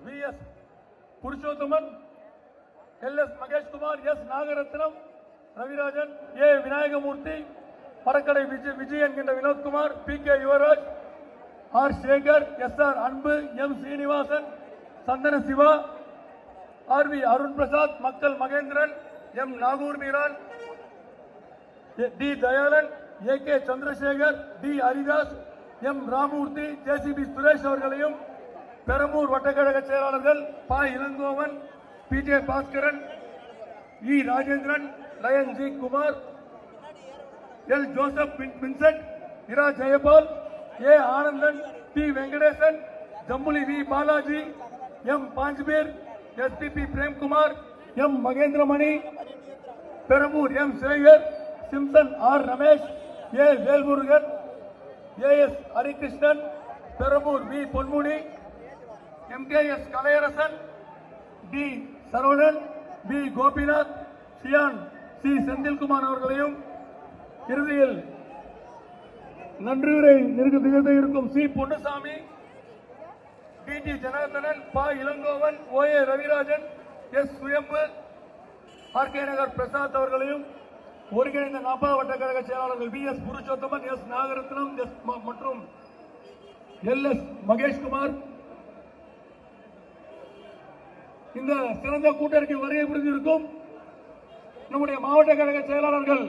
V.S. Purushothaman, L.S. Magesh Kumar, S. Nagaratnam, Ravirajan, A. Vinayagamurthy, Parakadai Vijay என்கின்ற Vinod Kumar, P.K. Yuvraj, R. Sekar, S.R. அன்பு, M. Srinivasan, சந்தன Siva, R.V. Arun Prasad, மக்கள் Mahendran, M. Nagore Meeran, D. Dayalan, A.K. Chandrasekhar, D. Haridas, M. Ramurthy, JCB Suresh அவர்களையும் பெரம்பூர் வட்டக்கழக செயலாளர்கள் ப. Ilangovan, P.J. Baskaran, E. Rajendran, lion G. Kumar, L. Joseph Vincent, இரா Jayapal, A. Anandan, T. Venkatesan, Jambuli V. Balaji, M. Panchpeer, SPP Premkumar, M. Mahendramani, Perambur M. Sekar, Simson R. Ramesh, A. Velmurugan, A.S. Harikrishnan, Perambur V. Ponmudi, MKS Kalaiarasan, D. Saravanan, B. Gopinath, Chiyaan C. Senthilkumar அவர்களையும் இறுதியில் நன்றியுரை நிறுத்த இருக்கும் C. பொன்னுசாமி, D.T. ஜனார்தனன், ப. இளங்கோவன், O.A. ரவிராஜன், S. சுயம்பு, R.K. நகர் பிரசாத் அவர்களையும் ஒருங்கிணைந்த 40 வட்ட கழக செயலாளர்கள் V.S. புருஷோத்தமன், S. நாகரத்னம் மற்றும் L.S. மகேஷ்குமார் இந்த சிறந்த கூட்டத்திற்கு வருகை புரிந்திருக்கும் நம்முடைய மாவட்ட கழக செயலாளர்கள்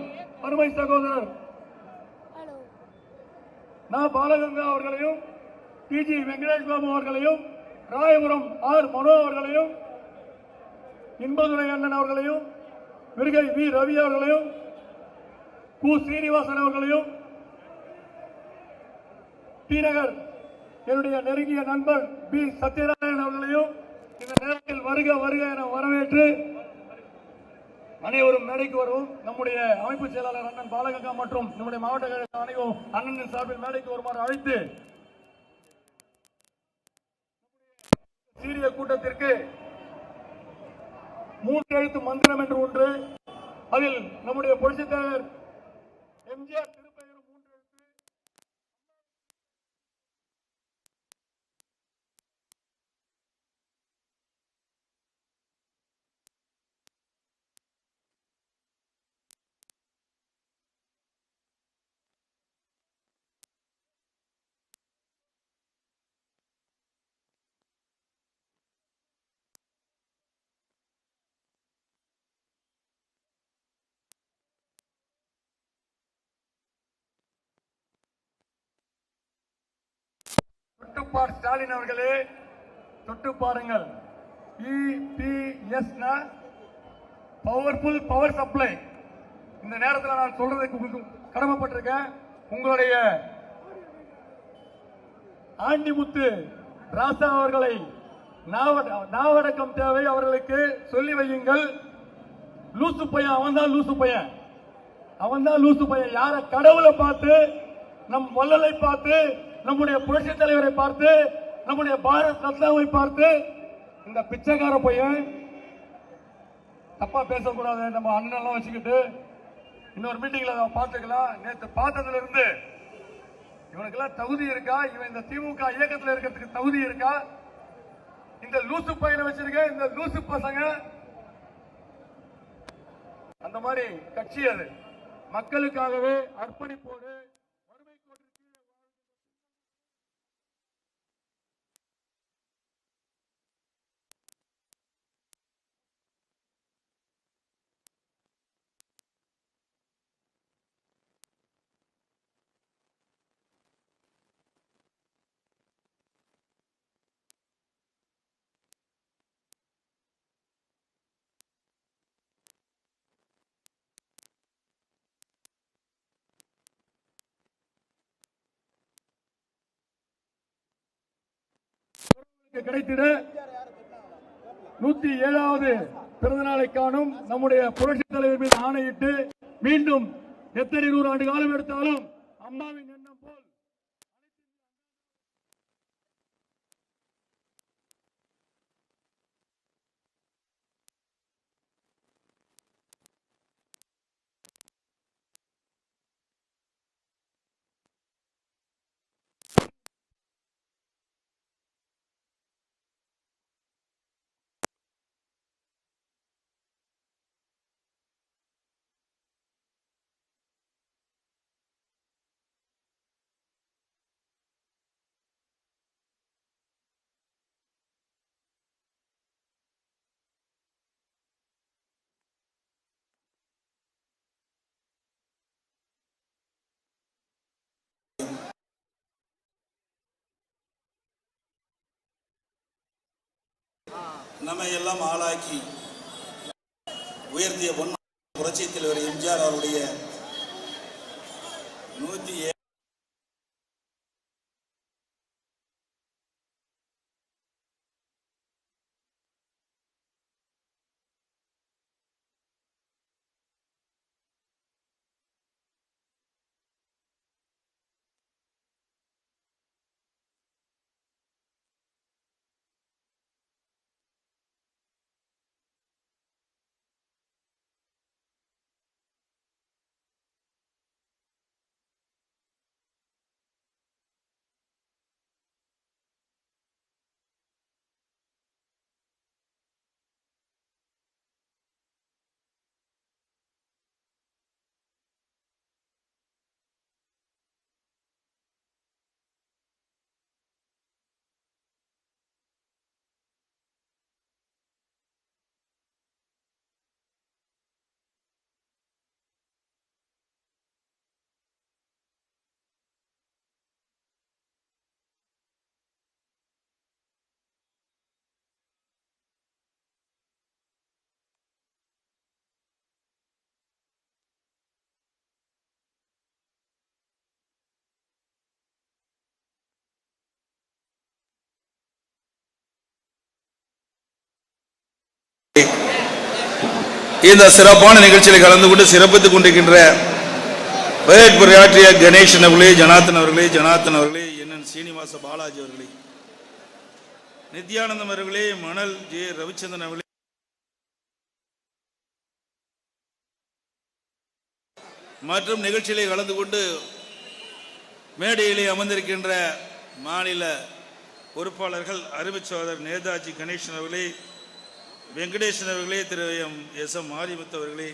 அருமை சகோதரர் நா. பாலகங்கா அவர்களையும், T.G. வெங்கடேஷ் பாபு அவர்களையும், ராயபுரம் R. மனோ அவர்களையும், இன்பதுரை அண்ணன் அவர்களையும், விருகை V. ரவி அவர்களையும், கு. சீனிவாசன் அவர்களையும், டி. நகர் என்னுடைய நெருங்கிய நண்பர் B. சத்யநாராயணன் அவர்களையும் இந்த நேரத்தில் வருக வருக என வரவேற்று அனைவரும் மேடைக்கு வருவோம். நம்முடைய அமைப்பு செயலாளர் அண்ணன் பாலகங்கா மற்றும் நம்முடைய மாவட்ட கழக அனைவரும் அண்ணனின் சார்பில் மேடைக்கு வருமாறு அழைத்து சீரிய கூட்டத்திற்கு 3 எழுத்து மந்திரம் என்று ஒன்று, அதில் நம்முடைய புரட்சித் தலைவர் எம்ஜிஆர் திருப்பெயரும் 3 எழுத்து, தொட்டுப்பார் ஸ்டாலின் அவர்களே, தொட்டு பாருங்கள். EPS powerful power supply. இந்த நேரத்தில் நான் சொல்றதுக்கு உங்களுக்கு கடமைப்பட்டிருக்கேன். உங்களுடைய ஆண்டிமுத்து ராசா அவர்களை நாவடக்கம் தேவை, அவர்களுக்கு சொல்லி வையுங்கள். லூசு பையன், அவன் தான் லூசு பையன், அவன் தான் லூசு பையன். யார கடவுளை பார்த்து, நம் வள்ளலை பார்த்து, நம்முடைய புரட்சி தலைவரை பார்த்து, நம்முடைய பாரத் ரத்னாவை பார்த்து இந்த பிச்சைக்கார பையன் தப்பா பேசக்கூடாது. நம்ம அண்ணன் வச்சுக்கிட்டு இன்னொரு மீட்டிங்ல பார்த்துக்கலாம். நேற்று பார்த்ததுல இருந்து இவனுக்கெல்லாம் தகுதி இருக்கா? இவன் இந்த திமுக இயக்கத்தில் இருக்கிறதுக்கு தகுதி இருக்கா? இந்த லூசு பையனை வச்சிருக்க இந்த லூசு பசங்க அந்த மாதிரி கட்சி அது. மக்களுக்காகவே அர்ப்பணிப்போடு கிடைத்திட 107வது பிறந்த நாளை காணும் நம்முடைய புரட்சி தலைவர் மீது ஆணையிட்டு மீண்டும் எத்தனை 100 ஆண்டு காலம் எடுத்தாலும் அம்மாவின் எண்ணம் போல் நம்மை எல்லாம் ஆளாக்கி உயர்த்திய புரட்சி தலைவர் எம்ஜிஆர் அவருடைய 107 இந்த சிறப்பான நிகழ்ச்சியில் கலந்து கொண்டு சிறப்பித்துக் கொண்டிருக்கின்ற வரவேற்புரையாற்றிய கணேசன் அவர்களே, ஜனார்த்தன் அவர்களே, என் சீனிவாச பாலாஜி அவர்களே, நித்யானந்தம் அவர்களே, மணல் ஜே ரவிச்சந்திரன் அவர்களே, மற்றும் நிகழ்ச்சியிலே கலந்து கொண்டு மேடையிலே அமர்ந்திருக்கின்ற மாநில பொறுப்பாளர்கள் அருமை சகோதரர் நேதாஜி கணேசன் அவர்களே, வெங்கடேசன் அவர்களே, திரு எஸ்.எம். மாரிமுத்து அவர்களே,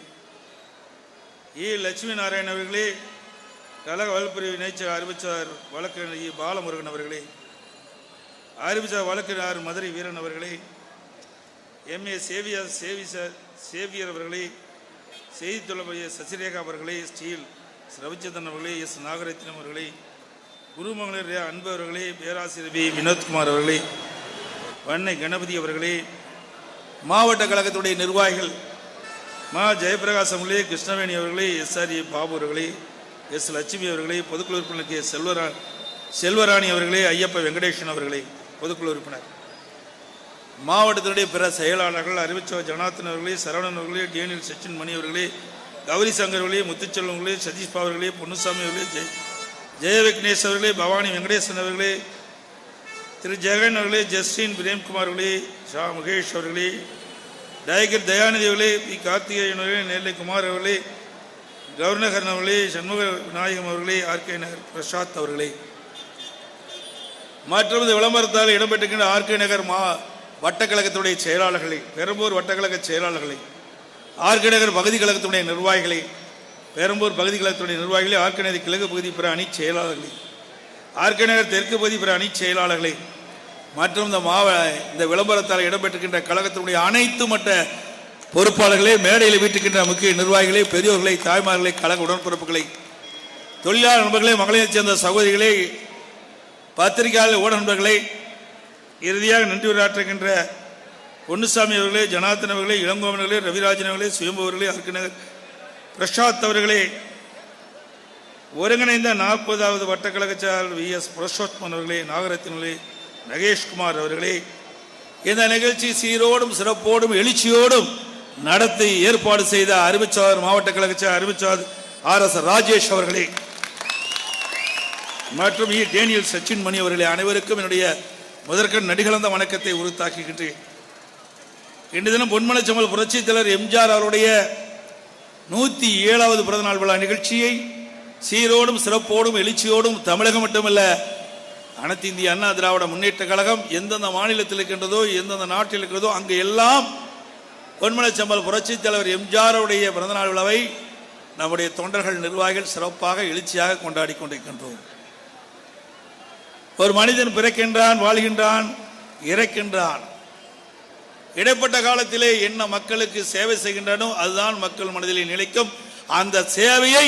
லட்சுமி நாராயணன் அவர்களே, கழக வழக்குப்பிரிவு இணைச்சர் அறிவிச்சார் வழக்கறிஞர் பாலமுருகன் அவர்களே, அறிவிச்சார் வழக்கறிஞர் மதுரை வீரன் அவர்களே, எம்.ஏ. சேவியர் அவர்களே, செய்தி தொடர்பு சசிரேகா அவர்களே, ஸ்டீல் ரவிச்சந்திரன் அவர்களே, எஸ். நாகரத்னம் அவர்களே, குருமங்களர் அன்பு அவர்களே, பேராசிரியர் வி. வினோத்குமார் அவர்களே, வன்னை கணபதி அவர்களே, மாவட்ட கழகத்துடைய நிர்வாகிகள் மா ஜெயபிரகாஷ் அவர்களே, கிருஷ்ணவேணி அவர்களே, எஸ்.ஆர். பாபு அவர்களே, எஸ். லட்சுமி அவர்களே, பொதுக்குழு உறுப்பினர் கே. செல்வராணி அவர்களே, ஐயப்ப வெங்கடேசன் அவர்களே, பொதுக்குழு உறுப்பினர், மாவட்டத்தினுடைய பிற செயலாளர்கள் அறிவிச்சவர் ஜனார்த்தன் அவர்களே, சரவணன் அவர்களே, டேனியல் சச்சின் மணி அவர்களே, கௌரி சங்கர் அவர்களே, முத்துச்செல்வம் அவர்களே, சதீஷ்பா அவர்களே, பொன்னுசாமி அவர்களே, ஜெய விக்னேஷ் அவர்களே, பவானி வெங்கடேசன் அவர்களே, திரு ஜெகன் அவர்களே, ஜஸ்டின் பிரேம்குமார் அவர்களே, ஷா முகேஷ் அவர்களே, டைகர் தயாநிதி அவர்களே, பி. கார்த்திகேயன் அவர்களே, நெல்லை குமார் அவர்களே, கவர்னகரன் அவர்களே, சண்முக விநாயகம் அவர்களே, ஆர்கே நகர் பிரசாத் அவர்களே, மற்றும் இந்த விளம்பரத்தால் இடம்பெற்றிருக்கின்ற ஆர்கே நகர் வட்டக்கழகத்துடைய செயலாளர்களை, பெரம்பூர் வட்டக்கழக செயலாளர்களை, ஆர்கே நகர் பகுதி கழகத்துடைய நிர்வாகிகளை, பெரம்பூர் பகுதி கழகத்துடைய நிர்வாகிகளை, ஆர்கே நகர் கிழக்கு பகுதி பிற அணி செயலாளர்களை, ஆர்கே நகர் தெற்கு பகுதி பிற அணி செயலாளர்களை, மற்றும் இந்த விளம்பரத்தால் இடம்பெற்றிருக்கின்ற கழகத்தினுடைய அனைத்து மட்ட பொறுப்பாளர்களே, மேடையில் வீட்டுக்கின்ற முக்கிய நிர்வாகிகளே, பெரியோர்களை, தாய்மார்களை, கழக உடன்பிறப்புகளை, தொழிலாளர் நண்பர்களே, மகளிரைச் சேர்ந்த சகோதரிகளே, பத்திரிகையாளர் ஊடக நண்பர்களை, இறுதியாக நன்றி உரையாற்றுகின்ற பொன்னுசாமி அவர்களே, ஜனார்த்தன் அவர்களே, இளங்கோவன் அவர்களே, ரவிராஜன் அவர்களே, சுயம்பு அவர்களே, ஆர்கே நகர் பிரசாத் அவர்களே, ஒருங்கிணைந்த 40வது வட்டக்கழக செயலாளர் வி.எஸ். புருஷோத்தமன் அவர்களே, நாகரத்னே, நகேஷ்குமார் அவர்களே, இந்த நிகழ்ச்சி சீரோடும் சிறப்போடும் எழுச்சியோடும் நடத்தி ஏற்பாடு செய்த அறிவிச்சாளர் மாவட்ட கழக அறிவிச்சாளர் R.S. ராஜேஷ் அவர்களே, மற்றும் டேனியல் சச்சின் மணி அவர்களே, அனைவருக்கும் என்னுடைய முதற்கண் நடிகலந்த வணக்கத்தை உறுத்தாக்குகின்றேன். இன்று தினம் பொன்மனச்செம்மல் புரட்சி தலைவர் எம்ஜிஆர் அவருடைய 107வது பிறந்தநாள் விழா நிகழ்ச்சியை சீரோடும் சிறப்போடும் எழுச்சியோடும் தமிழகம் மட்டுமல்ல அனைத்து இந்திய அண்ணா திராவிட முன்னேற்ற கழகம் எந்தெந்த மாநிலத்தில் இருக்கின்றதோ, எந்தெந்த நாட்டில் இருக்கிறதோ அங்கு எல்லாம் பொன்மனச்செம்மல் புரட்சி தலைவர் எம்ஜிஆருடைய பிறந்தநாள் விழாவை நம்முடைய தொண்டர்கள், நிர்வாகிகள் சிறப்பாக எழுச்சியாக கொண்டாடி கொண்டிருக்கின்றோம். ஒரு மனிதன் பிறக்கின்றான், வாழ்கின்றான், இறக்கின்றான். இடைப்பட்ட காலத்திலே என்ன மக்களுக்கு சேவை செய்கின்றனோ அதுதான் மக்கள் மனதிலே நிலைக்கும். அந்த சேவையை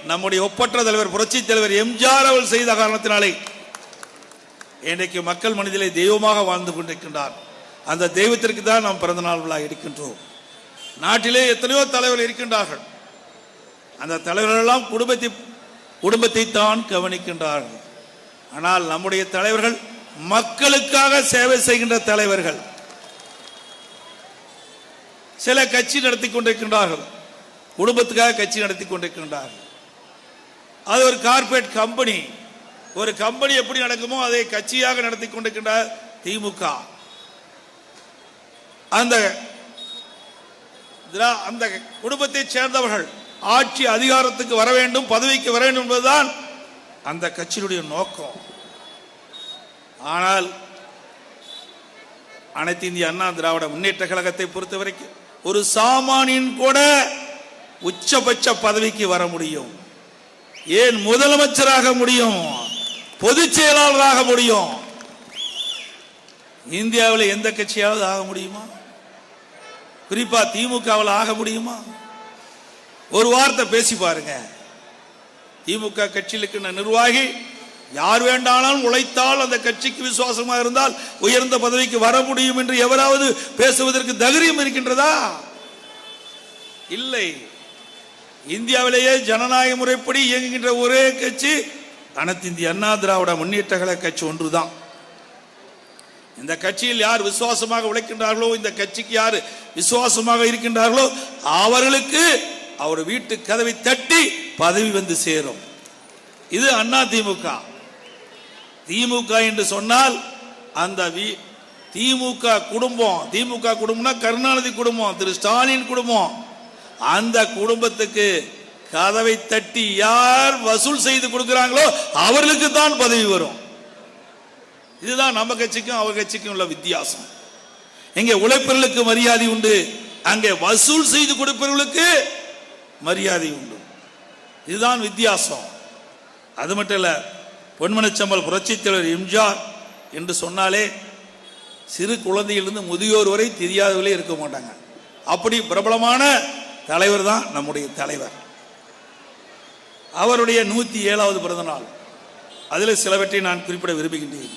நம்முடைய ஒப்பற்ற தலைவர் புரட்சி தலைவர் எம்ஜிஆர் அவர்கள் செய்த காரணத்தினாலே இன்றைக்கு மக்கள் மனதிலே தெய்வமாக வாழ்ந்து கொண்டிருக்கின்றார். அந்த தெய்வத்திற்கு தான் நாம் பிறந்த நாள் விழா எடுக்கின்றோம். நாட்டிலே எத்தனையோ தலைவர்கள் இருக்கின்றார்கள். அந்த தலைவர்கள் எல்லாம் குடும்பத்தை தான் கவனிக்கின்றார்கள். ஆனால் நம்முடைய தலைவர்கள் மக்களுக்காக சேவை செய்கின்ற தலைவர்கள். சில கட்சி நடத்தி கொண்டிருக்கின்றார்கள், குடும்பத்துக்காக கட்சி நடத்தி கொண்டிருக்கின்றார்கள். அது ஒரு கார்பரேட் கம்பெனி. ஒரு கம்பெனி எப்படி நடக்குமோ அதை கட்சியாக நடத்தி கொண்டிருக்கின்ற திமுக. அந்த குடும்பத்தை சேர்ந்தவர்கள் ஆட்சி அதிகாரத்துக்கு வர வேண்டும், பதவிக்கு வர வேண்டும் என்பதுதான் அந்த கட்சியினுடைய நோக்கம். ஆனால் அனைத்து இந்திய அண்ணா திராவிட முன்னேற்ற கழகத்தை பொறுத்தவரைக்கும் ஒரு சாமானியன் கூட உச்சபட்ச பதவிக்கு வர முடியும். ஏன் முதலமைச்சராக முடியும், பொதுச் செயலாளராக முடியும். இந்தியாவில் எந்த கட்சியாவது ஆக முடியுமா? குறிப்பா திமுகவில் ஆக முடியுமா? ஒரு வார்த்தை பேசி பாருங்க. திமுக கட்சியில் இருக்கின்ற நிர்வாகி யார் வேண்டாலும் உழைத்தால் அந்த கட்சிக்கு விசுவாசமா இருந்தால் உயர்ந்த பதவிக்கு வர முடியும் என்று எவராவது பேசுவதற்கு தைரியம் இருக்கின்றதா? இல்லை. இந்தியாவிலேயே ஜனநாயக முறைப்படி இயங்குகின்ற ஒரே கட்சி அனைத்து இந்திய அண்ணா திராவிட முன்னேற்ற கழக கட்சி ஒன்றுதான். இந்த கட்சியில் யார் விசுவாசமாக உழைக்கின்றார்களோ, இந்த கட்சிக்கு யார் விசுவாசமாக இருக்கின்றார்களோ அவர்களுக்கு அவர் வீட்டு கதவை தட்டி பதவி வந்து சேரும். இது அண்ணா திமுக. திமுக என்று சொன்னால் அந்த திமுக குடும்பம், திமுக குடும்பம்னா கருணாநிதி குடும்பம், திரு ஸ்டாலின் குடும்பம். அந்த குடும்பத்துக்கு கதவை தட்டி யார் வசூல் செய்து கொடுக்கிறாங்களோ அவர்களுக்கு தான் பதவி வரும். இதுதான் நம்ம கட்சிக்கும் அவர் கட்சிக்கும் உள்ள வித்தியாசம். இங்கே உழைப்பவர்களுக்கு மரியாதை உண்டு, அங்கே வசூல் செய்து கொடுப்பவர்களுக்கு மரியாதை உண்டு. இதுதான் வித்தியாசம். அது மட்டும் இல்ல, பொன்மனச்சம்பல் புரட்சித் தலைவர் எம்ஜிஆர் என்று சொன்னாலே சிறு குழந்தையிலிருந்து முதியோர் வரை தெரியாதவர்களே இருக்க மாட்டாங்க. அப்படி பிரபலமான தலைவர் தான் நம்முடைய தலைவர். அவருடைய 107வது பிறந்த நாள். அதில் சிலவற்றை நான் குறிப்பிட விரும்புகின்றேன்.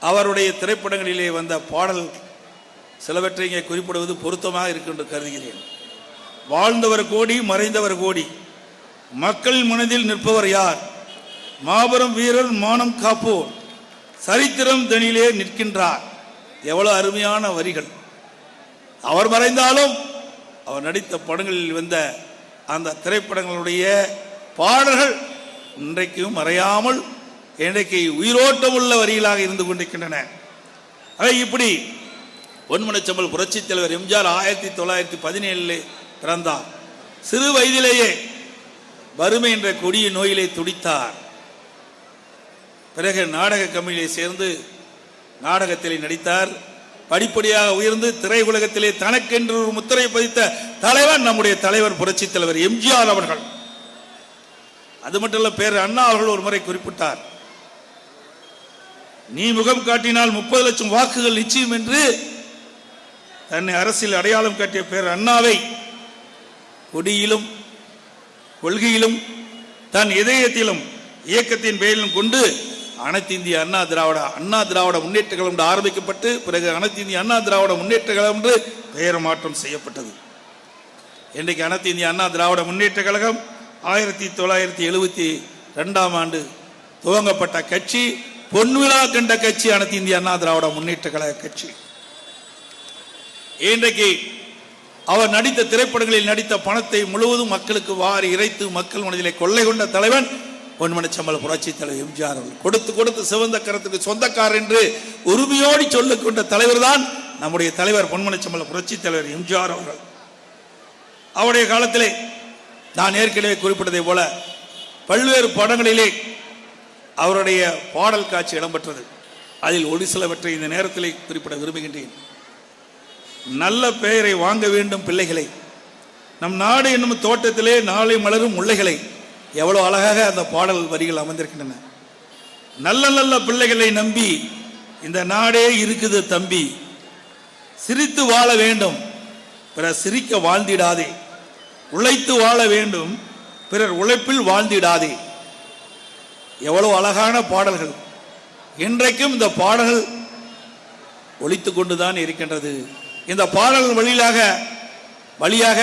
அவருடைய திரைப்படங்களிலே வந்த பாடல் சிலவற்றை இங்கே குறிப்பிடுவது பொருத்தமாக இருக்கும் என்று கருதுகிறேன். வாழ்ந்தவர் கோடி, மறைந்தவர் கோடி, மக்கள் மனதில் நிற்பவர் யார், மாபெரும் வீரர் மானம் காப்போர், சரித்திரம் தனியிலே நிற்கின்றார். எவ்வளவு அருமையான வரிகள். அவர் மறைந்தாலும் அவர் நடித்த படங்களில் வந்த அந்த திரைப்படங்களுடைய பாடல்கள் இன்றைக்கும் மறையாமல் இன்றைக்கு உயிரோட்டம் உள்ள வரிகளாக இருந்து கொண்டிருக்கின்றன. இப்படி பொன்மனச்சம்பல் புரட்சித் தலைவர் எம்ஜிஆர் 1917 பிறந்தார். சிறு வயதிலேயே வறுமை என்ற கொடிய நோயிலே துடித்தார். பிறகு நாடக கம்பெனியிலே சேர்ந்து நாடகத்திலே நடித்தார். படிப்படியாக உயர்ந்து திரையுலகத்திலே தனக்கென்று ஒரு முத்திரை பதித்த தலைவர் நம்முடைய தலைவர் புரட்சித் தலைவர் எம்ஜிஆர் அவர்கள். அது மட்டுமல்ல, பேர் அண்ணா அவர்கள் ஒரு முறை குறிப்பிட்டார், நீ முகம் காட்டினால் 30 லட்சம் வாக்குகள் நிச்சயம் என்று தன்னை அரசியல் அடையாளம் காட்டிய பேர் அண்ணாவை கொடியிலும் கொள்கையிலும் தன் இதயத்திலும் இயக்கத்தின் பெயரிலும் கொண்டு அனைத்து இந்திய அண்ணா திராவிட முன்னேற்ற கழகம் என்று ஆரம்பிக்கப்பட்டு பிறகு அனைத்து இந்திய அண்ணா திராவிட முன்னேற்ற கழகம் என்று பெயர் மாற்றம் செய்யப்பட்டது. இன்றைக்கு அனைத்து இந்திய அண்ணா திராவிட முன்னேற்ற கழகம் 1972ஆம் ஆண்டு துவங்கப்பட்ட கட்சி, பொன்விழா கண்ட கட்சி அனைத்து இந்திய அண்ணா திராவிட முன்னேற்ற கழக கட்சி. இன்றைக்கு அவர் நடித்த திரைப்படங்களில் நடித்த பணத்தை முழுவதும் மக்களுக்கு வாரி இறைத்து மக்கள் மனதிலே கொள்ளை கொண்ட தலைவன் பொன்மனச்சம்பல் புரட்சித் தலைவர் எம்ஜிஆர் அவர்கள். கொடுத்து கொடுத்து சிவந்த கரத்துக்கு சொந்தக்காரர் என்று உரிமையோடு சொல்லிக் கொண்ட தலைவர் தான் நம்முடைய தலைவர் பொன்மனச்சம்பல் புரட்சித் தலைவர் எம்ஜிஆர் அவர்கள். அவருடைய காலத்திலே நான் ஏற்கனவே குறிப்பிட்டதை போல பல்வேறு படங்களிலே அவருடைய பாடல் காட்சி இடம்பெற்றது. அதில் ஒரு சிலவற்றை இந்த நேரத்திலே குறிப்பிட விரும்புகின்றேன். நல்ல பெயரை வாங்க வேண்டும் பிள்ளைகளை, நம் நாடு என்னும் தோட்டத்திலே நாளை மலரும் முல்லைகளை. எவ்வளவு அழகாக அந்த பாடல் வரிகள் அமைந்திருக்கின்றன. நல்ல நல்ல பிள்ளைகளை நம்பி இந்த நாடே இருக்குது தம்பி, சிரித்து வாழ வேண்டும் பிறர் சிரிக்க வாழ்ந்திடாதே, உழைத்து வாழ வேண்டும் பிறர் உழைப்பில் வாழ்ந்திடாதே. எவ்வளவு அழகான பாடல்கள். இன்றைக்கும் இந்த பாடல்கள் ஒலித்துக் கொண்டுதான் இருக்கின்றது. இந்த பாடல் வழியாக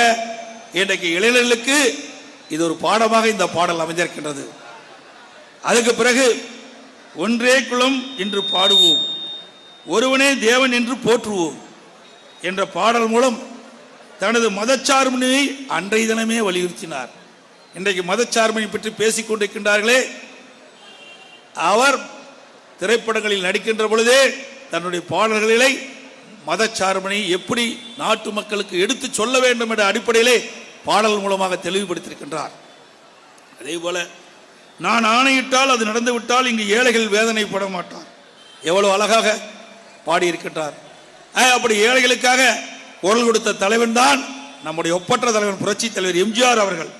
இன்றைக்கு இளைஞர்களுக்கு இது ஒரு பாடமாக இந்த பாடல் அமைந்திருக்கின்றது. அதுக்கு பிறகு ஒன்றே குலம் என்று பாடுவோம், ஒருவனே தேவன் என்று போற்றுவோம் என்ற பாடல் மூலம் தனது மதச்சார்பினை அன்றைய தினமே வலியுறுத்தினார். இன்றைக்கு மதச்சார்பினை பற்றி பேசிக் கொண்டிருக்கின்றார்களே, அவர் திரைப்படங்களில் நடிக்கின்ற பொழுதே தன்னுடைய பாடல்களிலே மதச்சார்பினை எப்படி நாட்டு மக்களுக்கு எடுத்து சொல்ல வேண்டும் என்ற அடிப்படையிலே பாடல் மூலமாக தெளிவுபடுத்தியிருக்கின்றார். அதே போல நான் ஆணையிட்டால் அது நடந்துவிட்டால் இங்கு ஏழைகள் வேதனைப்பட மாட்டார், எவ்வளவு அழகாக பாடியிருக்கின்றார். அப்படி ஏழைகளுக்காக குரல் கொடுத்த தலைவன் தான் நம்முடைய ஒப்பற்ற தலைவன் புரட்சி தலைவர் எம்ஜிஆர் அவர்கள்.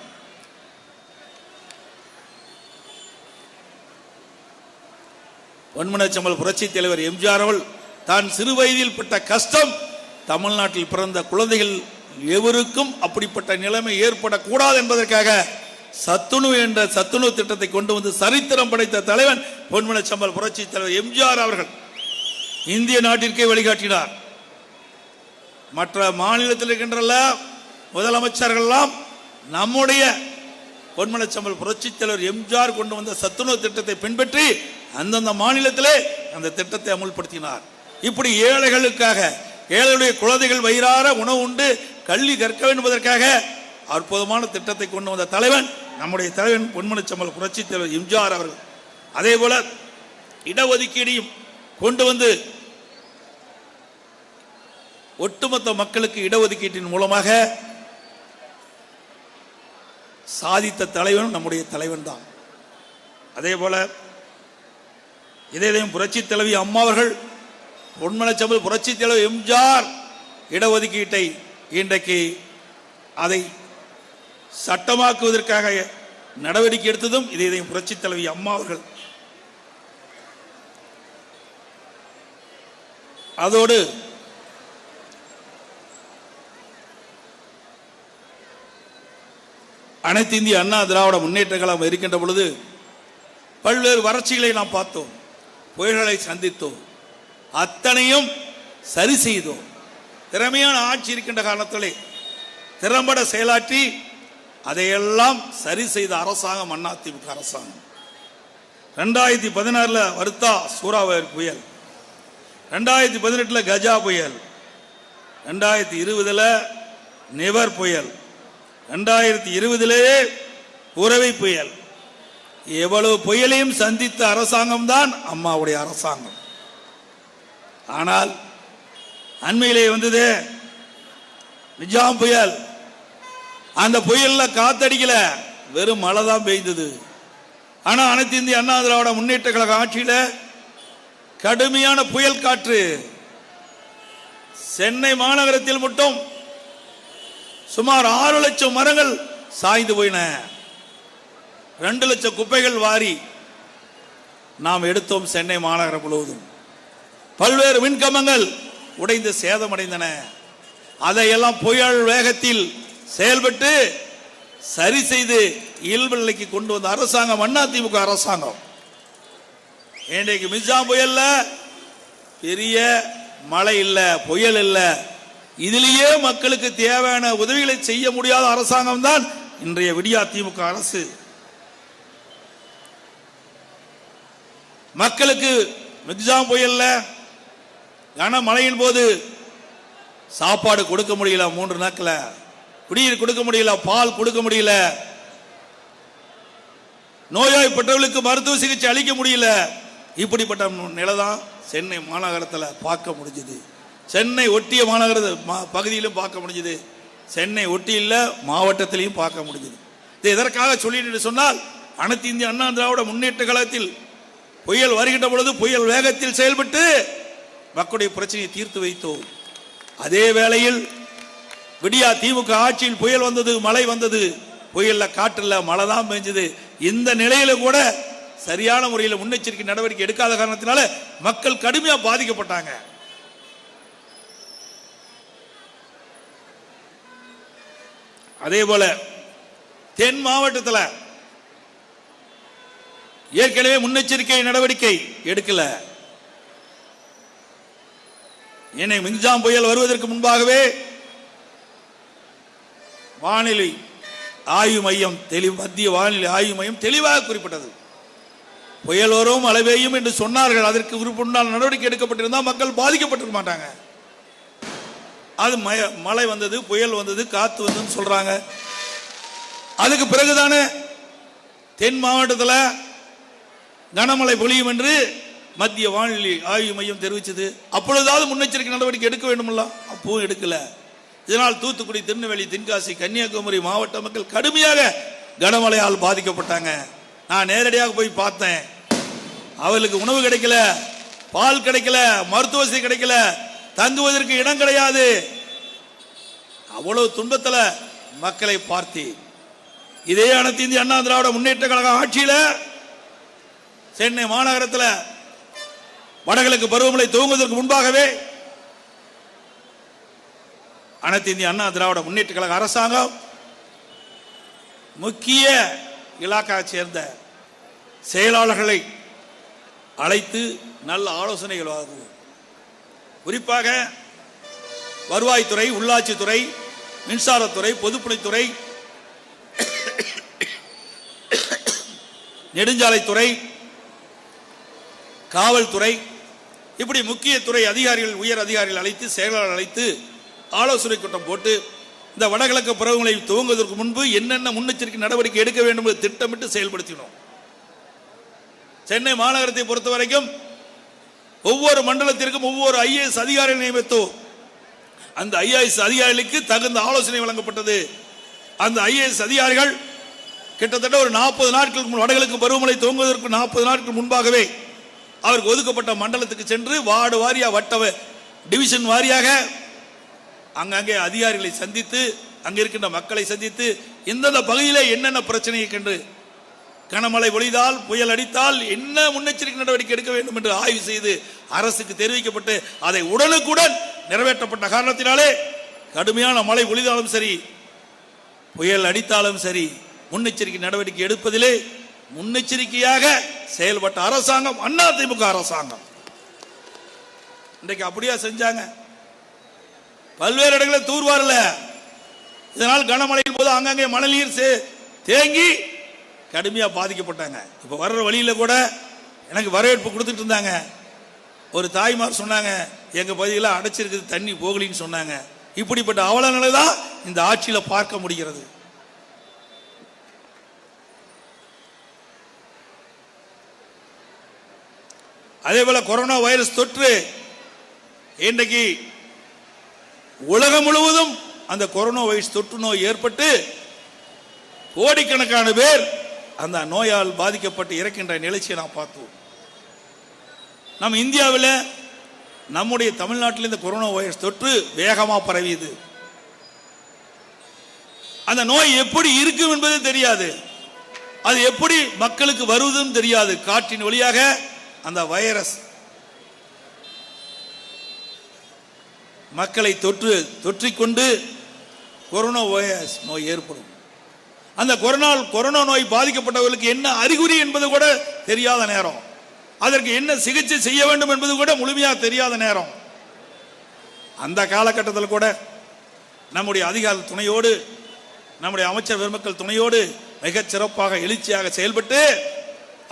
பொன்மனச்செம்மல் புரட்சி தலைவர் எம்ஜிஆர் அவர்கள் தான் சிறு வயதில் பட்ட கஷ்டம் தமிழ்நாட்டில் பிறந்த குழந்தைகள் எவருக்கும் அப்படிப்பட்ட நிலைமை ஏற்படக்கூடாது என்பதற்காக சத்துணவு என்ற சத்துணவு திட்டத்தை கொண்டு வந்து சரித்திரம் படைத்த தலைவன் பொன்மனச்செம்மல் புரட்சி தலைவர் எம்ஜிஆர் அவர்கள் இந்திய நாட்டிற்கே வழிகாட்டினார். மற்ற மாநிலத்தில் இருக்கின்ற முதலமைச்சர்கள் எல்லாம் நம்முடைய பொன்மனச்செம்மல் புரட்சி தலைவர் எம்ஜிஆர் கொண்டு வந்த சத்துணவு திட்டத்தை பின்பற்றி அந்தந்த மாநிலத்திலே அந்த திட்டத்தை அமுல்படுத்தினார். இப்படி ஏழைகளுக்காக, ஏழைகளுடைய குழந்தைகள் வயிறார உணவு உண்டு கல்வி கற்க வேண்டும் என்பதற்காக அற்புதமான திட்டத்தை கொண்டு வந்த தலைவன் நம்முடைய தலைவன் பொன்மனச்செம்மல் புரட்சி தலைவர் எம்ஜிஆர் அவர்கள். அதே போல இடஒதுக்கீடையும் கொண்டு வந்து ஒட்டுமொத்த மக்களுக்கு இடஒதுக்கீட்டின் மூலமாக சாதித்த தலைவன் நம்முடைய தலைவன் தான். அதே போல இதையும் புரட்சி தலைவி அம்மா அவர்கள் பொன்மனச்செம்மல் புரட்சி தலைவர் எம்ஜிஆர் இடஒதுக்கீட்டை இன்றைக்கு அதை சட்டமாக்குவதற்காக நடவடிக்கை எடுத்ததும் இதையும் புரட்சி தலைவி அம்மா அவர்கள். அதோடு அனைத்து இந்திய அண்ணா திராவிட முன்னேற்ற கழகம் இருக்கின்ற பொழுது பல்வேறு வறட்சிகளை நாம் பார்த்தோம், புயல்களை சந்தித்தோம், அத்தனையும் சரி செய்தோம். திறமையான ஆட்சி இருக்கின்ற காலத்திலே திறம்பட செயலாற்றி அதையெல்லாம் சரி செய்த அரசாங்கம் அதிமுக அரசாங்கம். 2016 வருத்தா சூறாவளி புயல், 2018 கஜா புயல், 2020 நிவர் புயல், 2020 உறவை புயல், எவ்வளவு புயலையும் சந்தித்த அரசாங்கம் தான் அம்மாவுடைய அரசாங்கம். ஆனால் அண்மையிலே வந்தது நிஜாம் புயல். அந்த புயல்ல காத்தடிக்கல, வெறும் மழை தான் பெய்தது. ஆனா அனைத்து இந்திய அண்ணா திராவிட முன்னேற்ற கழக ஆட்சியில கடுமையான புயல் காற்று. சென்னை மாநகரத்தில் மட்டும் சுமார் 6 லட்சம் மரங்கள் சாய்ந்து போயின, 2 லட்சம் குப்பைகள் வாரி நாம் எடுத்தோம். சென்னை மாநகரம் முழுவதும் பல்வேறு மின்கம்பங்கள் உடைந்து சேதமடைந்தன. அதையெல்லாம் புயல் வேகத்தில் செயல்பட்டு சரி செய்து இயல்பு நிலைக்கு கொண்டு வந்த அரசாங்கம் அதிமுக அரசாங்கம். இன்றைக்கு மிஜாம் புயல்ல பெரிய மழை இல்ல, புயல் இல்ல, இதிலேயே மக்களுக்கு தேவையான உதவிகளை செய்ய முடியாத அரசாங்கம் தான் இன்றைய விடியா திமுக அரசு. மக்களுக்கு மிக்ஜாம் புயல்ல கனமழையின் போது சாப்பாடு கொடுக்க முடியல, 3 நாட்கள் குடிநீர் கொடுக்க முடியல, பால் கொடுக்க முடியல, நோய்வாய்ப்பட்டவர்களுக்கு மருத்துவ சிகிச்சை அளிக்க முடியல. இப்படிப்பட்ட நிலைதான் சென்னை மாநகரத்தில் பார்க்க முடிஞ்சது. சென்னை ஒட்டிய மாநகர பகுதியிலும் பார்க்க முடிஞ்சது, சென்னை ஒட்டியுள்ள மாவட்டத்திலையும் பார்க்க முடிஞ்சது. இதை எதற்காக சொல்லிட்டு சொன்னால், அனைத்து இந்திய அண்ணா திராவிட முன்னேற்ற கழகத்தில் புயல் வருகின்ற பொழுது புயல் வேகத்தில் செயல்பட்டு மக்களுடைய பிரச்சனையை தீர்த்து வைத்தோம். அதே வேளையில் விடியா திமுக ஆட்சியில் புயல் வந்தது, மழை வந்தது, புயல்ல காற்றுல மழை தான் பெஞ்சது. இந்த நிலையில கூட சரியான முறையில் முன்னெச்சரிக்கை நடவடிக்கை எடுக்காத காரணத்தினால மக்கள் கடுமையா பாதிக்கப்பட்டாங்க. அதே போல தென் மாவட்டத்தில் ஏற்கனவே முன்னெச்சரிக்கை நடவடிக்கை எடுக்கல. என்னை மிக்ஜாம் புயல் வருவதற்கு முன்பாகவே வானிலை ஆய்வு மையம் மத்திய வானிலை ஆய்வு மையம் தெளிவாக குறிப்பிட்டது. புயல் வரும் மழை பெய்யும் என்று சொன்னார்கள். அதற்கு விருப்பம் நடவடிக்கை எடுக்கப்பட்டிருந்தால் மக்கள் பாதிக்கப்பட்டிருக்க மாட்டாங்க. அது மழை வந்தது, புயல் வந்தது, காத்து வந்ததுன்னு சொல்றாங்க. அதுக்கு பிறகுதானே தென் மாவட்டத்தில் கனமழை பொழியும் என்று மத்திய வானிலை ஆய்வு மையம் தெரிவித்தது. அப்பொழுதாவது முன்னெச்சரிக்கை நடவடிக்கை எடுக்க வேண்டுமல்ல, அப்பவும் எடுக்கல. இதனால் தூத்துக்குடி, திருநெல்வேலி, தென்காசி, கன்னியாகுமரி மாவட்ட மக்கள் கடுமையாக கனமழையால் பாதிக்கப்பட்டாங்க. நான் நேரடியாக போய் பார்த்தேன். அவர்களுக்கு உணவு கிடைக்கல, பால் கிடைக்கல, மருத்துவ வசதி கிடைக்கல, தங்குவதற்கு இடம் கிடையாது. அவ்வளவு துன்பத்தில் மக்களை பார்த்தேன். இதே அனைத்து இந்திய அண்ணா திராவிட முன்னேற்ற கழக ஆட்சியில் சென்னை மாநகரத்தில் வடகிழக்கு பருவமழை துவங்குவதற்கு முன்பாகவே அனைத்து இந்திய அண்ணா திராவிட முன்னேற்ற கழக அரசாங்கம் முக்கிய இலாக்கா சேர்ந்த செயலாளர்களை அழைத்து நல்ல ஆலோசனைகள் வழங்குவோம். குறிப்பாக வருவாய்த்துறை, உள்ளாட்சித்துறை, மின்சாரத்துறை, பொதுப்பணித்துறை, நெடுஞ்சாலைத்துறை, காவல்துறை, இப்படி முக்கிய துறை அதிகாரிகள், உயர் அதிகாரிகள் அழைத்து, செயலாளர் அழைத்து ஆலோசனை கூட்டம் போட்டு இந்த வடகிழக்கு பருவமழை துவங்குவதற்கு முன்பு என்னென்ன முன்னெச்சரிக்கை நடவடிக்கை எடுக்க வேண்டும் என்று திட்டமிட்டு செயல்படுத்தினோம். சென்னை மாநகரத்தை பொறுத்த வரைக்கும் ஒவ்வொரு மண்டலத்திற்கும் ஒவ்வொரு IAS அதிகாரிகள் நியமித்தோம். அந்த IAS அதிகாரிகளுக்கு தகுந்த ஆலோசனை வழங்கப்பட்டது. அந்த IAS அதிகாரிகள் கிட்டத்தட்ட ஒரு 40 நாட்களுக்கு வடகிழக்கு பருவமழை துவங்குவதற்கு 40 நாட்கள் முன்பாகவே அவருக்கு ஒதுக்கப்பட்ட மண்டலத்துக்கு சென்று வார்டு வாரியா, வட்ட டிவிஷன் வாரியாக அங்கங்கே அதிகாரிகளை சந்தித்து, அங்க இருக்கின்ற மக்களை சந்தித்து, எந்தெந்த பகுதியில் என்னென்ன பிரச்சனை என்று, கனமழை பொழிந்தால், புயல் அடித்தால் என்ன முன்னெச்சரிக்கை நடவடிக்கை எடுக்க வேண்டும் என்று ஆய்வு செய்து அரசுக்கு தெரிவிக்கப்பட்டு அதை உடனுக்குடன் நிறைவேற்றப்பட்ட காரணத்தினாலே கடுமையான மழை பொழிந்தாலும் சரி, புயல் அடித்தாலும் சரி, முன்னெச்சரிக்கை நடவடிக்கை எடுப்பதிலே முன்னெச்சரிக்கையாக செயல்பட்ட அரசாங்கம் அதிமுக அரசாங்கம். இன்றைக்கு அப்படியா செஞ்சாங்க? பல்வேறு இடங்களில் தூர்வாரல. இதனால் கனமழையின் போது அங்கங்கே மணல் நீர் தேங்கி கடுமையா பாதிக்கப்பட்டாங்க. இப்ப வர்ற வழியில கூட எனக்கு வரவேற்பு கொடுத்துட்டு இருந்தாங்க. ஒரு தாய்மார் சொன்னாங்க, எங்க பகுதியில் அடைச்சிருக்குது, தண்ணி போகலின்னு சொன்னாங்க. இப்படிப்பட்ட அவலங்களை தான் இந்த ஆட்சியில பார்க்க முடிகிறது. அதே போல கொரோனா வைரஸ் தொற்று இன்றைக்கு உலகம் முழுவதும் அந்த கொரோனா வைரஸ் தொற்று நோய் ஏற்பட்டு கோடிக்கணக்கான பேர் அந்த நோயால் பாதிக்கப்பட்டு இறக்கின்ற நிலையை நாம் பார்த்தோம். நம்ம இந்தியாவில், நம்முடைய தமிழ்நாட்டில் இந்த கொரோனா வைரஸ் தொற்று வேகமாக பரவியது. அந்த நோய் எப்படி இருக்கும் என்பது தெரியாது, அது எப்படி மக்களுக்கு வருவதும் தெரியாது. காற்றின் வழியாக அந்த வைரஸ் மக்களை தொற்றிக்கொண்டு கொரோனா வைரஸ் நோய் ஏற்படும். அந்த கொரோனா நோய் பாதிக்கப்பட்டவர்களுக்கு என்ன அறிகுறி என்பது கூட தெரியாத நேரம், அதற்கு என்ன சிகிச்சை செய்ய வேண்டும் என்பது கூட முழுமையாக தெரியாத நேரம். அந்த காலகட்டத்தில் கூட நம்முடைய அதிகாரிகள் துணையோடு, நம்முடைய அமைச்சர் பெருமக்கள் துணையோடு மிகச் சிறப்பாக எழுச்சியாக செயல்பட்டு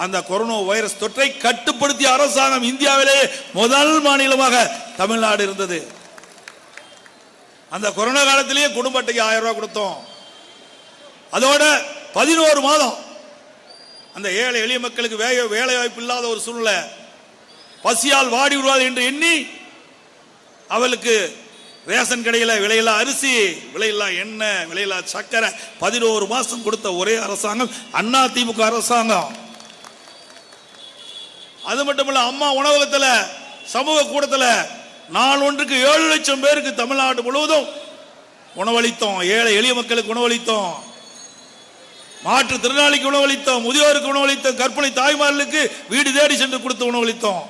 அந்த கொரோனா வைரஸ் தொற்றை கட்டுப்படுத்திய அரசாங்கம் இந்தியாவிலே முதல் மாநிலமாக தமிழ்நாடு இருந்தது. அந்த கொரோனா காலத்திலேயே குடும்ப அட்டைக்கு 1000 ரூபாய் கொடுத்தோம். அதோட 11 மாதம் அந்த ஏழை எளிய மக்களுக்கு வேலை வாய்ப்பு இல்லாத ஒரு சூழ்நிலை, பசியால் வாடி விடுவாது என்று எண்ணி அவளுக்கு ரேஷன் கடையில் விலையில்லா அரிசி, விலையில்லா எண்ணெய், விலையில்லா சக்கரை 11 மாசம் கொடுத்த ஒரே அரசாங்கம் அதிமுக அரசாங்கம். அது மட்டுமல்ல, அம்மா உணவகத்தில், சமூக கூடத்தில் நாள் ஒன்றுக்கு 7 லட்சம் பேருக்கு தமிழ்நாடு முழுவதும் உணவளித்தோம். ஏழை எளிய மக்களுக்கு உணவளித்தோம், மாற்றுத்திறனாளிக்கு உணவளித்தோம், முதியோருக்கு உணவளித்தோம், கர்ப்பிணி தாய்மார்களுக்கு வீடு தேடி சென்று கொடுத்து உணவளித்தோம்.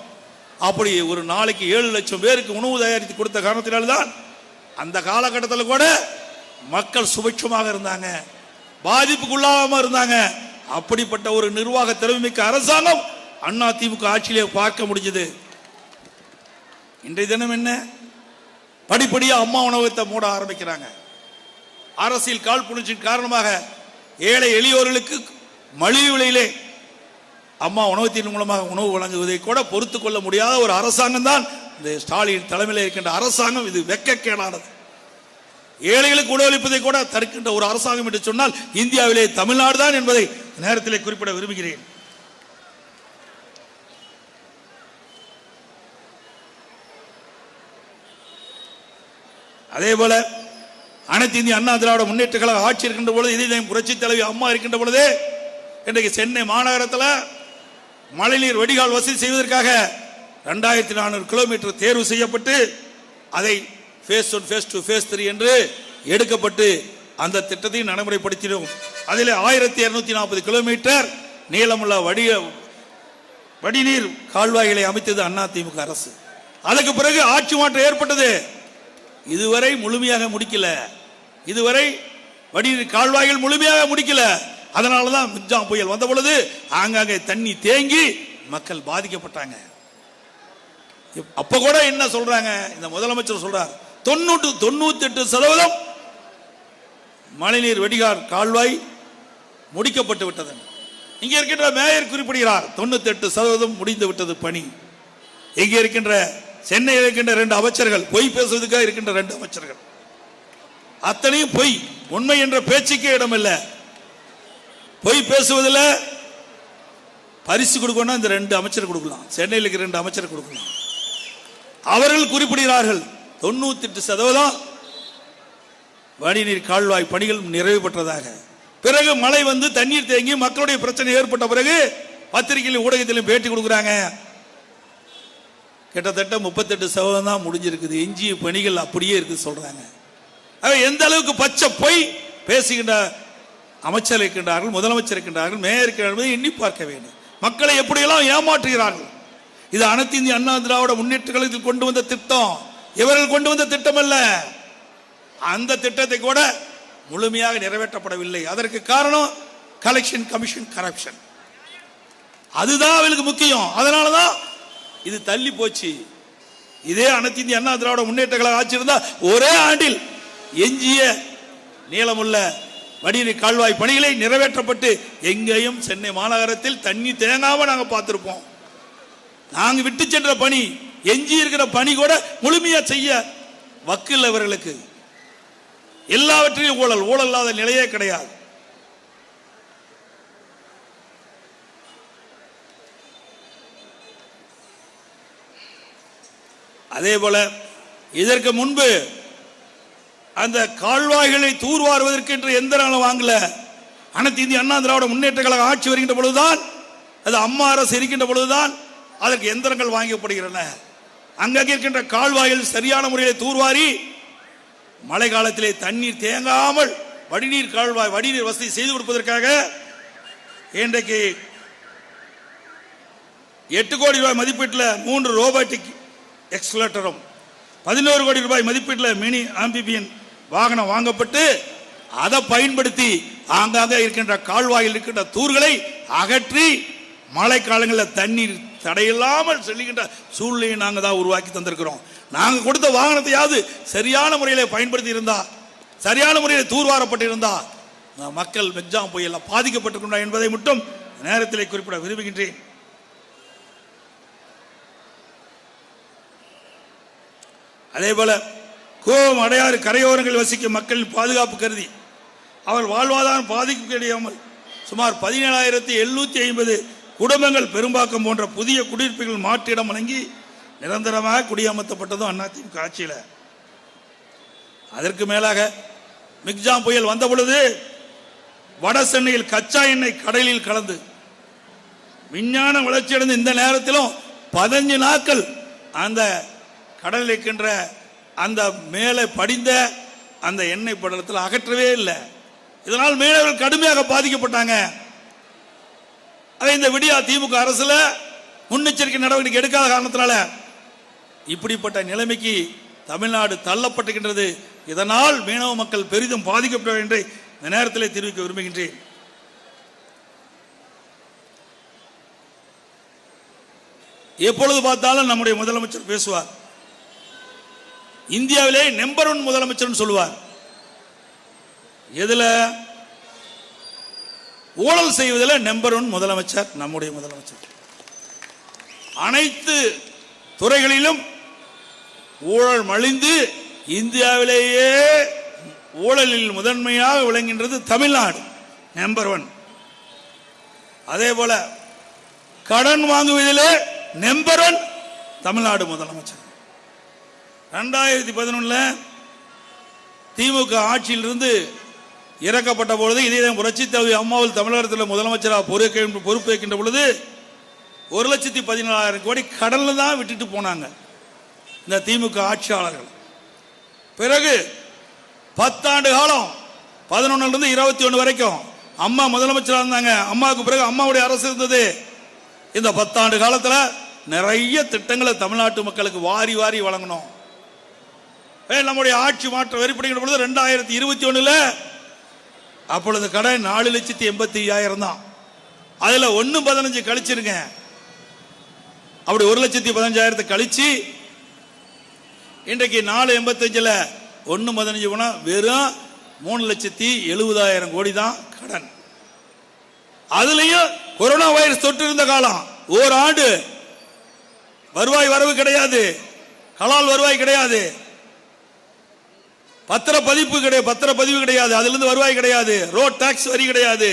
அப்படி ஒரு நாளைக்கு 7 லட்சம் பேருக்கு உணவு தயாரித்து கொடுத்த காரணத்தினால்தான் அந்த காலகட்டத்தில் கூட மக்கள் சுபிட்சமாக இருந்தாங்க, பாதிப்புக்குள்ளாகாம இருந்தாங்க. அப்படிப்பட்ட ஒரு நிர்வாக திறமைமிக்க அரசாங்கம் அதிமுக ஆட்சியிலே பார்க்க முடிஞ்சது. இன்றைய தினம் என்ன, படிப்படியா அம்மா உணவகத்தை மூட ஆரம்பிக்கிறாங்க. அரசியல் காழ்ப்புணர்ச்சியின் காரணமாக ஏழை எளியோர்களுக்கு மலிவு விலையிலே அம்மா உணவகத்தின் மூலமாக உணவு வழங்குவதை கூட பொறுத்துக் கொள்ள முடியாத ஒரு அரசாங்கம் தான் இந்த ஸ்டாலின் தலைமையில் இருக்கின்ற அரசாங்கம். இது வெட்கக்கேடானது. ஏழைகளுக்கு உணவளிப்பதை கூட தடுக்கின்ற ஒரு அரசாங்கம் என்று சொன்னால் இந்தியாவிலே தமிழ்நாடு தான் என்பதை நேரத்திலே குறிப்பிட விரும்புகிறேன். அதே போல அனைத்து இந்திய அண்ணா திராவிட முன்னேற்ற கழக ஆட்சி இருக்கின்ற பொழுது, இதே புரட்சி தலைவி அம்மா இருக்கின்ற பொழுது, இன்றைக்கு சென்னை மாநகரத்தில் மழைநீர் வடிகால் வசதி செய்வதற்காக 2400 கிலோமீட்டர் தேர்வு செய்யப்பட்டு அதை phase 1, phase 2, phase 3 என்று எடுக்கப்பட்டு அந்த திட்டத்தை நடைமுறைப்படுத்தினோம். அதில் 1240 கிலோமீட்டர் நீளமுள்ள வடிநீர் கால்வாய்களை அமைத்தது அதிமுக அரசு. அதற்கு பிறகு ஆட்சி மாற்றம் ஏற்பட்டது. இதுவரை முழுமையாக முடிக்கல. இதுவரை வடிநீர் கால்வாய்கள் முழுமையாக முடிக்கல. அதனாலதான் மிக்ஜாம் புயல் வந்த பொழுது ஆங்காங்கே தண்ணி தேங்கி மக்கள் பாதிக்கப்பட்டாங்க. அப்ப கூட என்ன சொல்றாங்க, இந்த முதலமைச்சர் சொல்றார் 98% மழைநீர் வடிகால் கால்வாய் முடிக்கப்பட்டு விட்டது. இங்கே இருக்கின்ற மேயர் குறிப்பிடுகிறார் 98% முடிந்து விட்டது பணி. இங்கே இருக்கின்ற சென்னையில் இருக்கின்ற 2 அமைச்சர்கள், பொய் பேசுவதற்காக இருக்கின்ற 2 அமைச்சர்கள், அத்தனையும் பொய். உண்மை என்ற பேச்சுக்கே இடமில்லை. பொய் பேசுவதில் பரிசு கொடுக்கணும். இந்த 2 அமைச்சர் கொடுக்கலாம், சென்னையில் இருக்கிற 2 அமைச்சர் கொடுக்கலாம். அவர்கள் குறிப்பிடுகிறார்கள் 98% வடிநீர் கால்வாய் பணிகள் நிறைவு பெற்றதாக. பிறகு மழை வந்து தண்ணீர் தேங்கி மக்களுடைய பிரச்சனை ஏற்பட்ட பிறகு பத்திரிகையிலும் ஊடகத்திலும் பேட்டி கொடுக்குறாங்க. கிட்டத்தட்ட 38% தான் முடிஞ்சிருக்குது, எஞ்சிய பணிகள் அப்படியே இருக்கு சொல்றாங்க. எந்த அளவுக்கு பச்சை பொய் பேசுகின்ற அமைச்சர் இருக்கின்றார்கள், முதலமைச்சர் இருக்கின்றார்கள், மேயர் இருக்கின்றார்கள் எண்ணி பார்க்க வேண்டும். மக்களை எப்படியெல்லாம் ஏமாற்றுகிறார்கள். இது அனைத்து இந்திய அண்ணா திராவிட முன்னேற்ற கழகத்தில் கொண்டு வந்த திட்டம், இவர்கள் கொண்டு வந்த திட்டம் அல்ல. அந்த திட்டத்தை கூட முழுமையாக நிறைவேற்றப்படவில்லை. அதற்கு காரணம் கலெக்ஷன் கமிஷன் கரப்ஷன். அதுதான் அவர்களுக்கு முக்கியம். அதனாலதான் இது தள்ளி போச்சு. இதே அனைத்து இந்திய அண்ணா திராவிட முன்னேற்ற கழக ஆட்சி இருந்தா ஒரே ஆண்டில் எஞ்சிய நீளமுள்ள வடிநீர் கால்வாய் பணிகளை நிறைவேற்றப்பட்டு எங்கேயும் சென்னை மாநகரத்தில் தண்ணி தேங்காம நாங்க பார்த்திருப்போம். நாங்க விட்டு சென்ற பணி, எஞ்சி இருக்கிற பணி கூட முழுமையா செய்ய வக்கில் அவர்களுக்கு. எல்லாவற்றையும் ஊழல், ஊழல் இல்லாத நிலையே கிடையாது. அதே போல இதற்கு முன்பு அந்த கால்வாய்களை தூர்வாருவதற்கு என்று எந்த நாளும் வாங்கல. அனைத்து இந்திய அண்ணா திராவிட முன்னேற்ற கழக ஆட்சி வருகின்ற பொழுதுதான், அது அம்மா அரசு இருக்கின்ற பொழுதுதான் அதற்கு எந்திரங்கள் வாங்கப்படுகின்றன. அங்கே இருக்கின்ற கால்வாய்கள் சரியான முறையில் தூர்வாரி மழை காலத்திலே தண்ணீர் தேங்காமல் வடிநீர் கால்வாய் வடிநீர் வசதி செய்து கொடுப்பதற்காக இன்றைக்கு 8 கோடி ரூபாய் மதிப்பீட்டில் 3 ரோபோட்டிக் எக்ஸ்கலேட்டரும் 11 கோடி ரூபாய் மதிப்பீட்டில் மினி ஆம்பிபியன் வாகனம் வாங்கப்பட்டு அதை பயன்படுத்தி ஆங்காங்க இருக்கின்ற கால்வாயில் இருக்கின்ற தூர்களை அகற்றி மழை காலங்களில் தண்ணீர் தடையில்லாமல் செல்லுகின்ற சூழ்நிலையை நாங்கள் தான் உருவாக்கி தந்திருக்கிறோம். நாங்கள் கொடுத்த வாகனத்தையாவது சரியான முறையில் பயன்படுத்தி இருந்தா, சரியான முறையில் தூர்வாரப்பட்டிருந்தா மக்கள் மிக்ஜாம் புயல் பாதிக்கப்பட்டிருக்கின்றனர் என்பதை மட்டும் நேரத்தில் குறிப்பிட விரும்புகின்றேன். அதே போல கோவம் அடையாறு கரையோரங்கள் வசிக்கும் மக்களின் பாதுகாப்பு கருதி அவர் வாழ்வாதாரம் பாதிக்கப்படாமல் சுமார் 17,750 குடும்பங்கள் பெரும்பாக்கம் போன்ற புதிய குடியிருப்புகள் மாற்றிடம் வழங்கி நிரந்தரமாக குடியமர்த்தப்பட்டதும் அதிமுக ஆட்சியில். அதற்கு மேலாக மிக்ஜாம் புயல் வந்த பொழுது வட சென்னையில் கச்சா எண்ணெய் கடலில் கலந்து விஞ்ஞான வளர்ச்சி அடைந்த இந்த நேரத்திலும் 15 நாட்கள் அந்த கடலில் இருக்கின்ற அந்த மேலே படிந்த அந்த எண்ணெய் படலத்தில் அகற்றவே இல்லை. இதனால் மீனவர்கள் கடுமையாக பாதிக்கப்பட்டாங்க. இந்த விடியா திமுக அரசுல முன்னெச்சரிக்கை நடவடிக்கை எடுக்காத காரணத்தினால இப்படிப்பட்ட நிலைமைக்கு தமிழ்நாடு தள்ளப்பட்டுகின்றது. இதனால் மீனவ மக்கள் பெரிதும் பாதிக்கப்பட என்று இந்த நேரத்தில் தெரிவிக்க விரும்புகின்றேன். எப்பொழுது பார்த்தாலும் நம்முடைய முதலமைச்சர் பேசுவார். இந்தியாவிலே நம்பர் 1 முதலமைச்சர் சொல்லுவார். எதுல? ஊழல் செய்வதில் நம்பர் 1 முதலமைச்சர் நம்முடைய முதலமைச்சர். அனைத்து துறைகளிலும் ஊழல் மலிந்து இந்தியாவிலேயே ஊழலில் முதன்மையாக விளங்குகின்றது தமிழ்நாடு, நம்பர் 1. அதே போல கடன் வாங்குவதிலே நம்பர் 1 தமிழ்நாடு முதலமைச்சர். 2011 திமுக ஆட்சியிலிருந்து இறக்கப்பட்ட பொழுது இதே புரட்சி தலைவி அம்மாவில் தமிழகத்தில் முதலமைச்சராக பொறுப்பேற்கின்ற பொழுது 1,14,000 கோடி கடல்ல தான் விட்டுட்டு போனாங்க இந்த திமுக ஆட்சியாளர்கள். பிறகு 10 ஆண்டு காலம் 11 இருந்து 21 வரைக்கும் அம்மா முதலமைச்சராக இருந்தாங்க. அம்மாவுக்கு பிறகு அம்மாவுடைய அரசு இருந்தது. இந்த 10 ஆண்டு காலத்தில் நிறைய திட்டங்களை தமிழ்நாட்டு மக்களுக்கு வாரி வாரி வழங்கணும். நம்முடைய ஆட்சி மாற்றம் வெறிப்படுகின்ற பொழுது 2021 அப்பொழுது கடன் 4,85,000 தான். அதுல 1,15 கழிச்சிருங்க. அப்படி 1,15,000 கழிச்சு இன்றைக்கு 4,85 1,15 போனா வெறும் 3,70,000 கோடி தான் கடன். அதுலயும் கொரோனா வைரஸ் தொற்று இருந்த காலம் ஓராண்டு வருவாய் வரவு கிடையாது, கலால் வருவாய் கிடையாது, பத்திரப்பதிவு கிடையாது, அதுல இருந்து வருவாய் கிடையாது, ரோட் டாக்ஸ் வரி கிடையாது.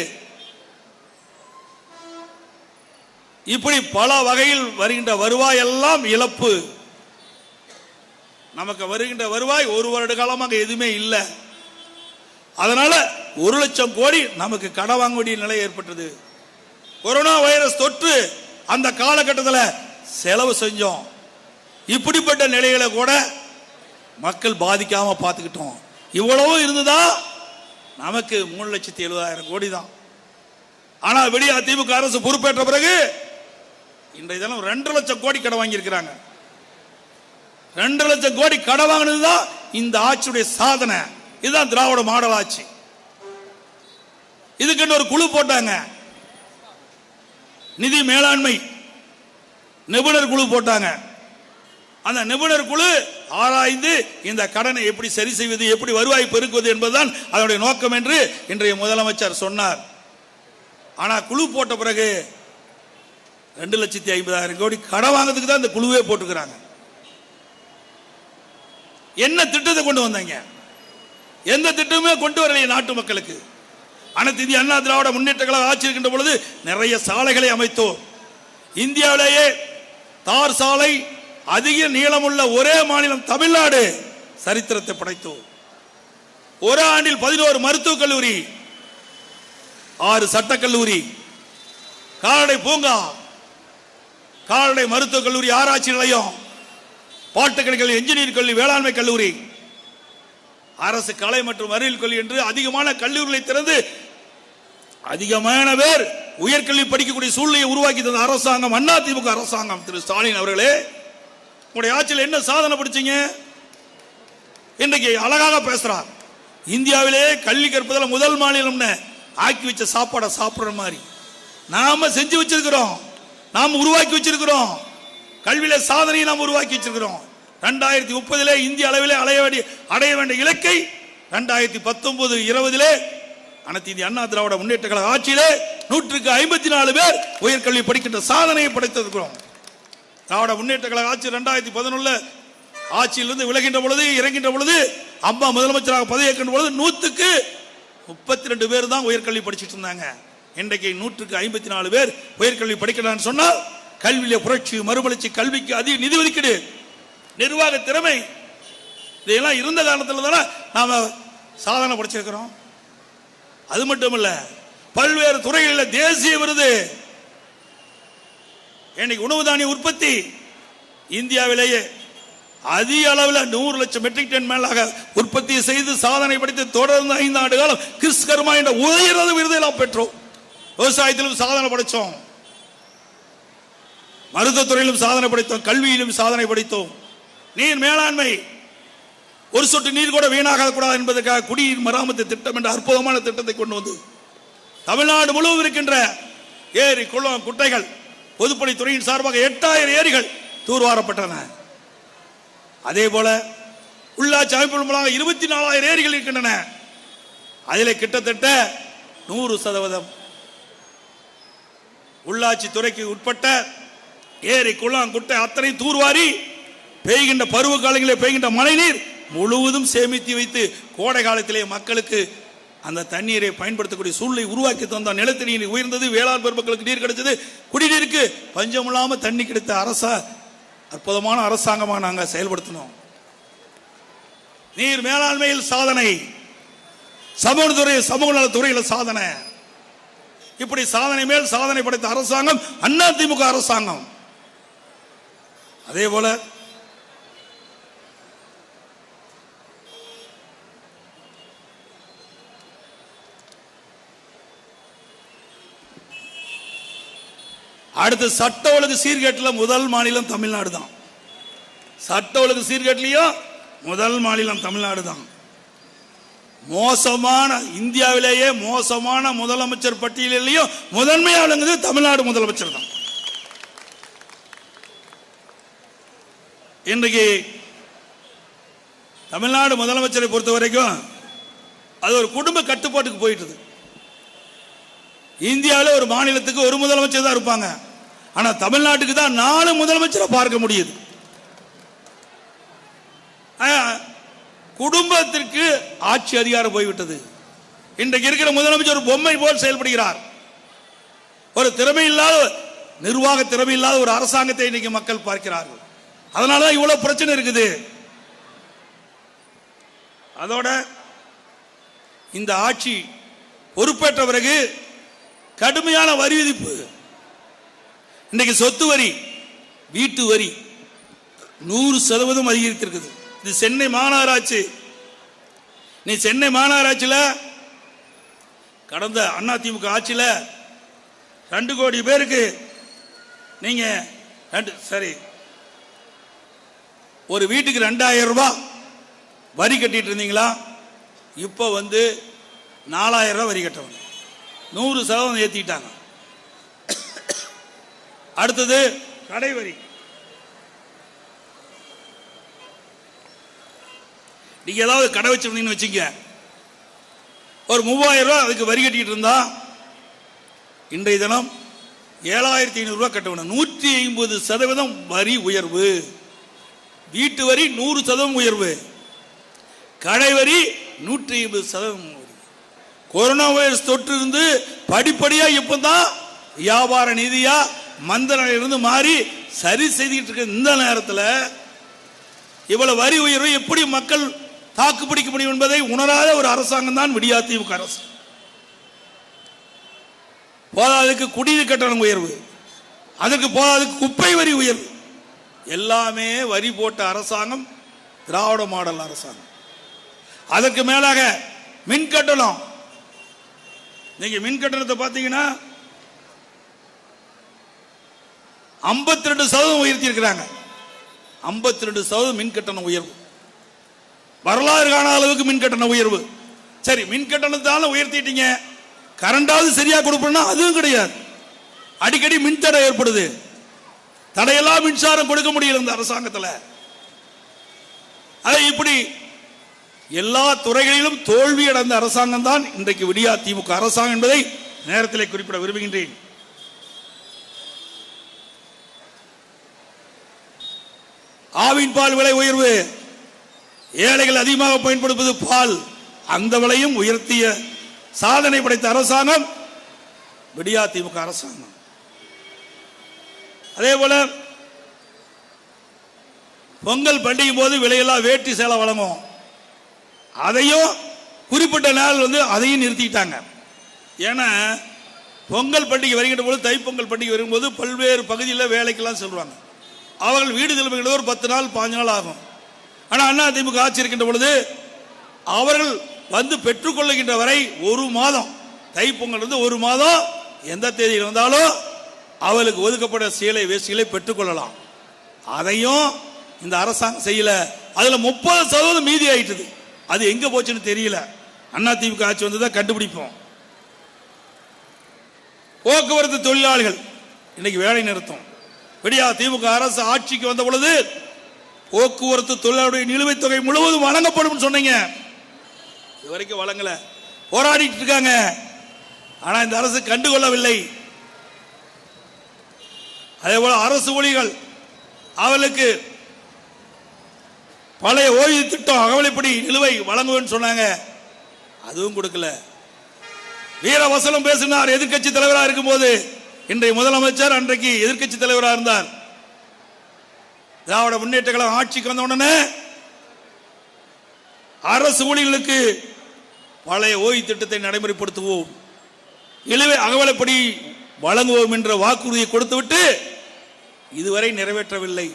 இப்படி பல வகையில் வருகின்ற வருவாய் எல்லாம் இழப்பு. நமக்கு வருகின்ற வருவாய் ஒரு வருட காலமாக எதுவுமே இல்லை. அதனால 1,00,000 கோடி நமக்கு கடன் வாங்க வேண்டிய நிலை ஏற்பட்டது. கொரோனா வைரஸ் தொற்று அந்த காலகட்டத்தில் செலவு செஞ்சோம். இப்படிப்பட்ட நிலைகளை கூட மக்கள் பாதிக்காம பார்த்துக்கிட்டோம். இவ்வளவு இருந்ததா நமக்கு 3,70,000 கோடி தான். ஆனா விடிய திமுக அரசு பொறுப்பேற்ற பிறகு இன்றைய தினம் 2,00,000 கோடி கடன் வாங்கி இருக்கிறாங்க. 2,00,000 கோடி கடன் வாங்கினதுதான் இந்த ஆட்சியுடைய சாதனை. இதுதான் திராவிட மாடல் ஆட்சி. இதுக்கு ஒரு குழு போட்டாங்க, நிதி மேலாண்மை நிபுணர் குழு போட்டாங்க. அந்த நிபுணர் குழு ஆராய்ந்து இந்த கடனை எப்படி சரி செய்வது, எப்படி வருவாய் பெருக்குவது என்பதுதான் அதனுடைய நோக்கம் என்று இன்றைய முதலமைச்சர் சொன்னார். ஆனா குழு போட்ட பிறகு 2,50,000 கோடி கடன் வாங்கிறதுக்கு தான் இந்த குழுவே போட்டுக்கிறாங்க. என்ன திட்டத்தை கொண்டு வந்தாங்க? எந்த திட்டமே கொண்டு வரலையே நாட்டு மக்களுக்கு. அனைத்து இந்திய அண்ணா திராவிட முன்னேற்ற கழகம் ஆட்சி இருக்கின்ற பொழுது நிறைய சாலைகளை அமைத்தோம். இந்தியாவிலேயே தார் சாலை அதிக நீளமுள்ள ஒரே மாநிலம் தமிழ்நாடு சரித்திரத்தை படைத்தோம். ஒரு ஆண்டில் 11 மருத்துவக் கல்லூரி, 6 சட்டக்கல்லூரி, கால்நடை பூங்கா, கால்நடை மருத்துவக் கல்லூரி, ஆராய்ச்சி நிலையம், பாட்டுக்கலை கல்லூரி, என்ஜினியரிங் கல்லூரி, வேளாண்மை கல்லூரி, அரசு கலை மற்றும் அறிவியல் கல்லூரி என்று அதிகமான கல்லூரிகளை திறந்து அதிகமான பேர் உயர்கல்வி படிக்கக்கூடிய சூழ்நிலையை உருவாக்கி தந்த அரசாங்கம் அதிமுக அரசாங்கம். திரு ஸ்டாலின் அவர்களே, உங்களுடைய ஆட்சியில் என்ன சாதனை படிச்சீங்க? இன்றைக்கு அழகாக பேசுறார். இந்தியாவிலே கல்வி கற்பதில் முதல் மாநிலம் ஆக்கி வச்ச சாப்பாடை சாப்பிடுற மாதிரி நாம செஞ்சு வச்சிருக்கிறோம், நாம் உருவாக்கி வச்சிருக்கிறோம். கல்வியில சாதனையை நாம் உருவாக்கி வச்சிருக்கிறோம். 2030 இந்திய அளவிலே அடைய வேண்டிய இலக்கை 2019-20 அனைத்து இந்திய அண்ணா திராவிட முன்னேற்ற கழக ஆட்சியிலே 154 பேர் உயர்கல்வி படிக்கின்ற சாதனையை படைத்திருக்கிறோம். திராவிட முன்னேற்ற கழக ஆட்சி 2011 ஆட்சியிலிருந்து விலகின்ற பொழுது, இறங்கின்ற பொழுது, அம்மா முதலமைச்சராக பதவியேற்கின்ற பொழுது 100க்கு 32 பேர் தான் உயர்கல்வி படிச்சுட்டு இருந்தாங்க. இன்றைக்கு 154 பேர் உயர்கல்வி படிக்கிறான்னு சொன்னால் கல்வியில புரட்சி, மறுமலர்ச்சி, கல்விக்கு அதிக நிதி ஒதுக்கீடு, நிர்வாக திறமை, இதெல்லாம் இருந்த காலத்தில் தானே நாம சாதனை படிச்சிருக்கிறோம். அது மட்டும் இல்ல, பல்வேறு துறைகளில் தேசிய விருது. இன்னைக்கு உணவு தானிய உற்பத்தி இந்தியாவிலேயே அதிக அளவில் 100 லட்சம் மெட்ரிக் டன் மேலாக உற்பத்தி செய்து சாதனை படைத்து தொடர்ந்து 5 ஆண்டு காலம் கிறிஸ்கர்மா என்ற உயர்ந்த விருதை நாம் பெற்றோம். விவசாயத்திலும் சாதனை படைத்தோம், மருத்துவத்துறையிலும் சாதனை படைத்தோம், கல்வியிலும் சாதனை படைத்தோம். நீர் மேலாண்மை, ஒரு சொட்டு நீர் கூட வீணாக கூடாது என்பதற்காக குடிநீர் மராமத்து திட்டம் என்ற அற்புதமான திட்டத்தை கொண்டு வந்து தமிழ்நாடு முழுவதும் இருக்கின்ற ஏரி, குளம், குட்டைகள் பொதுப்பணித்துறையின் சார்பாக 8000 ஏரிகள் தூர்வாரப்பட்டன. அதே போல உள்ளாட்சி அமைப்பு மூலமாக 24,000 ஏரிகள் இருக்கின்றன. அதில் கிட்டத்தட்ட 100% உள்ளாட்சி துறைக்கு உட்பட்ட ஏரி குளம் குட்டை அத்தனை தூர்வாரி பெய்கின்ற பருவ காலங்களில் பெய்கின்ற மழைநீர் முழுவதும் சேமித்து வைத்து கோடை காலத்திலே மக்களுக்கு அந்த தண்ணீரை பயன்படுத்தக்கூடிய சூழ்நிலை உருவாக்கி தந்த நிலத்தடி நீர் உயர்ந்தது. வேளாண் பெருமக்களுக்கு நீர் கிடைச்சது. குடிநீருக்கு பஞ்சம் இல்லாமல் தண்ணி கிடைத்த அற்புதமான அரசாங்கமாக நாங்கள் செயல்படுத்தினோம். நீர் மேலாண்மையில் சாதனை, சமூக நலத்துறையில் சாதனை, இப்படி சாதனை மேல் சாதனை படைத்த அரசாங்கம் அதிமுக அரசாங்கம். அதே போல அடுத்து சட்ட ஒழுங்கு சீர்கேட்டில் முதல் மாநிலம் தமிழ்நாடு தான். சட்ட ஒழுங்கு சீர்கேட்டிலையும் முதல் மாநிலம் தமிழ்நாடு தான். மோசமான இந்தியாவிலேயே மோசமான முதலமைச்சர் பட்டியலையும் முதன்மையாக விளங்குது தமிழ்நாடு முதலமைச்சர் தான். இன்றைக்கு தமிழ்நாடு முதலமைச்சரை பொறுத்த வரைக்கும் அது ஒரு குடும்ப கட்டுப்பாட்டுக்கு போயிட்டது. இந்தியாவில் ஒரு மாநிலத்துக்கு ஒரு முதலமைச்சர் தான் இருப்பாங்க. ஆனா தமிழ்நாட்டுக்கு தான் 4 முதலமைச்சரை பார்க்க முடியுது. குடும்பத்திற்கு ஆட்சி அதிகாரம் போய்விட்டது. இன்றைக்கு இருக்கிற முதலமைச்சர் ஒரு பொம்மை போல் செயல்படுகிறார். ஒரு திறமை இல்லாத, நிர்வாக திறமை இல்லாத ஒரு அரசாங்கத்தை இன்னைக்கு மக்கள் பார்க்கிறார்கள். அதனாலதான் இவ்வளவு பிரச்சனை இருக்குது. அதோட இந்த ஆட்சி பொறுப்பேற்ற பிறகு கடுமையான வரி விதிப்பு. இன்றைக்கு சொத்து வரி, வீட்டு வரி 100% அதிகரித்திருக்குது. இது சென்னை மாநகராட்சி. நீ சென்னை மாநகராட்சியில் கடந்த அதிமுக ஆட்சியில் 2 கோடி பேருக்கு நீங்க சரி ஒரு வீட்டுக்கு 2,000 ரூபாய் வரி கட்டிட்டு இருந்தீங்களா? இப்போ 4,000 ரூபாய் வரி கட்டணும். 100% ஏற்றிட்டாங்க. அடுத்தது கடை வரி. நீங்க ஏதாவது கடை வச்சிருந்தீங்கன்னு வச்சுக்க, ஒரு 3,000 ரூபாய் அதுக்கு வரி கட்டிட்டு இருந்தா இன்றைய தினம் 7,500 ரூபாய் கட்டணும். 150% வரி உயர்வு. வீட்டு வரி 100% உயர்வு. கடை வரி 150%. கொரோனா வைரஸ் தொற்று இருந்து படிப்படியா இப்பதான் வியாபார நிதியா மந்தன இருந்து மாறி சரி செய்துட்டு இருக்க இந்த நேரத்தில் இவ்வளவு வரி உயர்வு எப்படி மக்கள் தாக்கு பிடிக்க முடியும் என்பதை உணராத ஒரு அரசாங்கம் தான் விடியா திமுக அரசு. போதாதுக்கு குடிநீர் கட்டணம் உயர்வு, அதுக்கு போதாதுக்கு குப்பை வரி உயர்வு. எல்லாமே வரி போட்ட அரசாங்கம் திராவிட மாடல் அரசாங்கம். அதற்கு மேலாக மின் கட்டணம். நீங்க மின் கட்டணத்தை பார்த்தீங்கன்னா 52% உயர்த்தி இருக்கிறாங்க. 52% மின் கட்டண உயர்வு. வரலாறு காணாத அளவுக்கு மின் கட்டண உயர்வு. சரி, மின் கட்டணத்தால உயர்த்திட்டீங்க, கரண்டாவது சரியா கொடுப்போம்னா அதுவும் கிடையாது. அடிக்கடி மின் தடை ஏற்படுது. தடையெல்லாம் மின்சாரம் கொடுக்க முடியல இந்த அரசாங்கத்தில். அதை இப்படி எல்லா துறைகளிலும் தோல்வி அடைந்த அரசாங்கம் தான் இன்றைக்கு விடியா திமுக அரசாங்கம் என்பதை நேரத்தில் குறிப்பிட விரும்புகின்றேன். ஆவின் பால் விலை உயர்வு. ஏழைகள் அதிகமாக பயன்படுத்துவது பால், அந்த விலையும் உயர்த்திய சாதனை படைத்த அரசாங்கம் விடியா திமுக அரசாங்கம். அதே போல பொங்கல் பண்டிகை போது விலையெல்லாம் வேட்டி சேலை வழங்கும். அதையும் குறிப்பிட்ட நாள் அதையும் நிறுத்திட்டாங்க. ஏன்னா பொங்கல் பண்டிகை வருகின்ற போது, தைப்பொங்கல் பண்டிகை வரும்போது பல்வேறு பகுதியில் வேலைக்கெல்லாம் சொல்றாங்க. அவர்கள் வீடு திரும்புகின்ற ஒரு 10 நாள் 15 நாள் ஆகும். ஆனால் அதிமுக ஆட்சி இருக்கின்ற பொழுது அவர்கள் பெற்றுக்கொள்ளுகின்ற வரை 1 மாதம், தைப்பொங்கல் 1 மாதம் எந்த தேதியில் வந்தாலும் அவளுக்கு ஒதுக்கப்பட்ட சீலை வேஷ்டிகளை பெற்றுக்கொள்ளலாம். அதையும் இந்த அரசாங்கம் செய்யல. அதுல 30% மீதி ஆயிட்டது. அது எங்க போச்சுன்னு தெரியல. அதிமுக ஆட்சி வந்ததை கண்டுபிடிப்போம். போக்குவரத்து தொழிலாளர்கள் இன்னைக்கு வேலை நிறுத்தம். விடியா திமுக அரசு ஆட்சிக்கு வந்த பொழுது போக்குவரத்து தொழிலாளருடைய நிலுவைத் தொகை முழுவதும் வழங்கப்படும் சொன்னீங்க. இதுவரைக்கும் வழங்கல, போராடிட்டு இருக்காங்க. ஆனா இந்த அரசு கண்டுகொள்ளவில்லை. அதே போல அரசு ஊழியர்கள் அவர்களுக்கு பழைய ஓய்வு திட்டம் அகவலைப்படி நிலுவை வழங்குவேன்னு சொன்னாங்க, அதுவும் கொடுக்கல. வீரவசனம் பேசினார் எதிர்க்கட்சி தலைவராக இருக்கும் போது. இன்றைய முதலமைச்சர் அன்றைக்கு எதிர்க்கட்சி தலைவராக இருந்தார். திராவிட முன்னேற்ற கழகம் ஆட்சிக்கு வந்த உடனே அரசு ஊழியர்களுக்கு பழைய ஓய்வு திட்டத்தை நடைமுறைப்படுத்துவோம், நிலுவை அகவலைப்படி வழங்குவோம் என்ற வாக்குறுதியை கொடுத்துவிட்டு இதுவரை நிறைவேற்றவில்லை.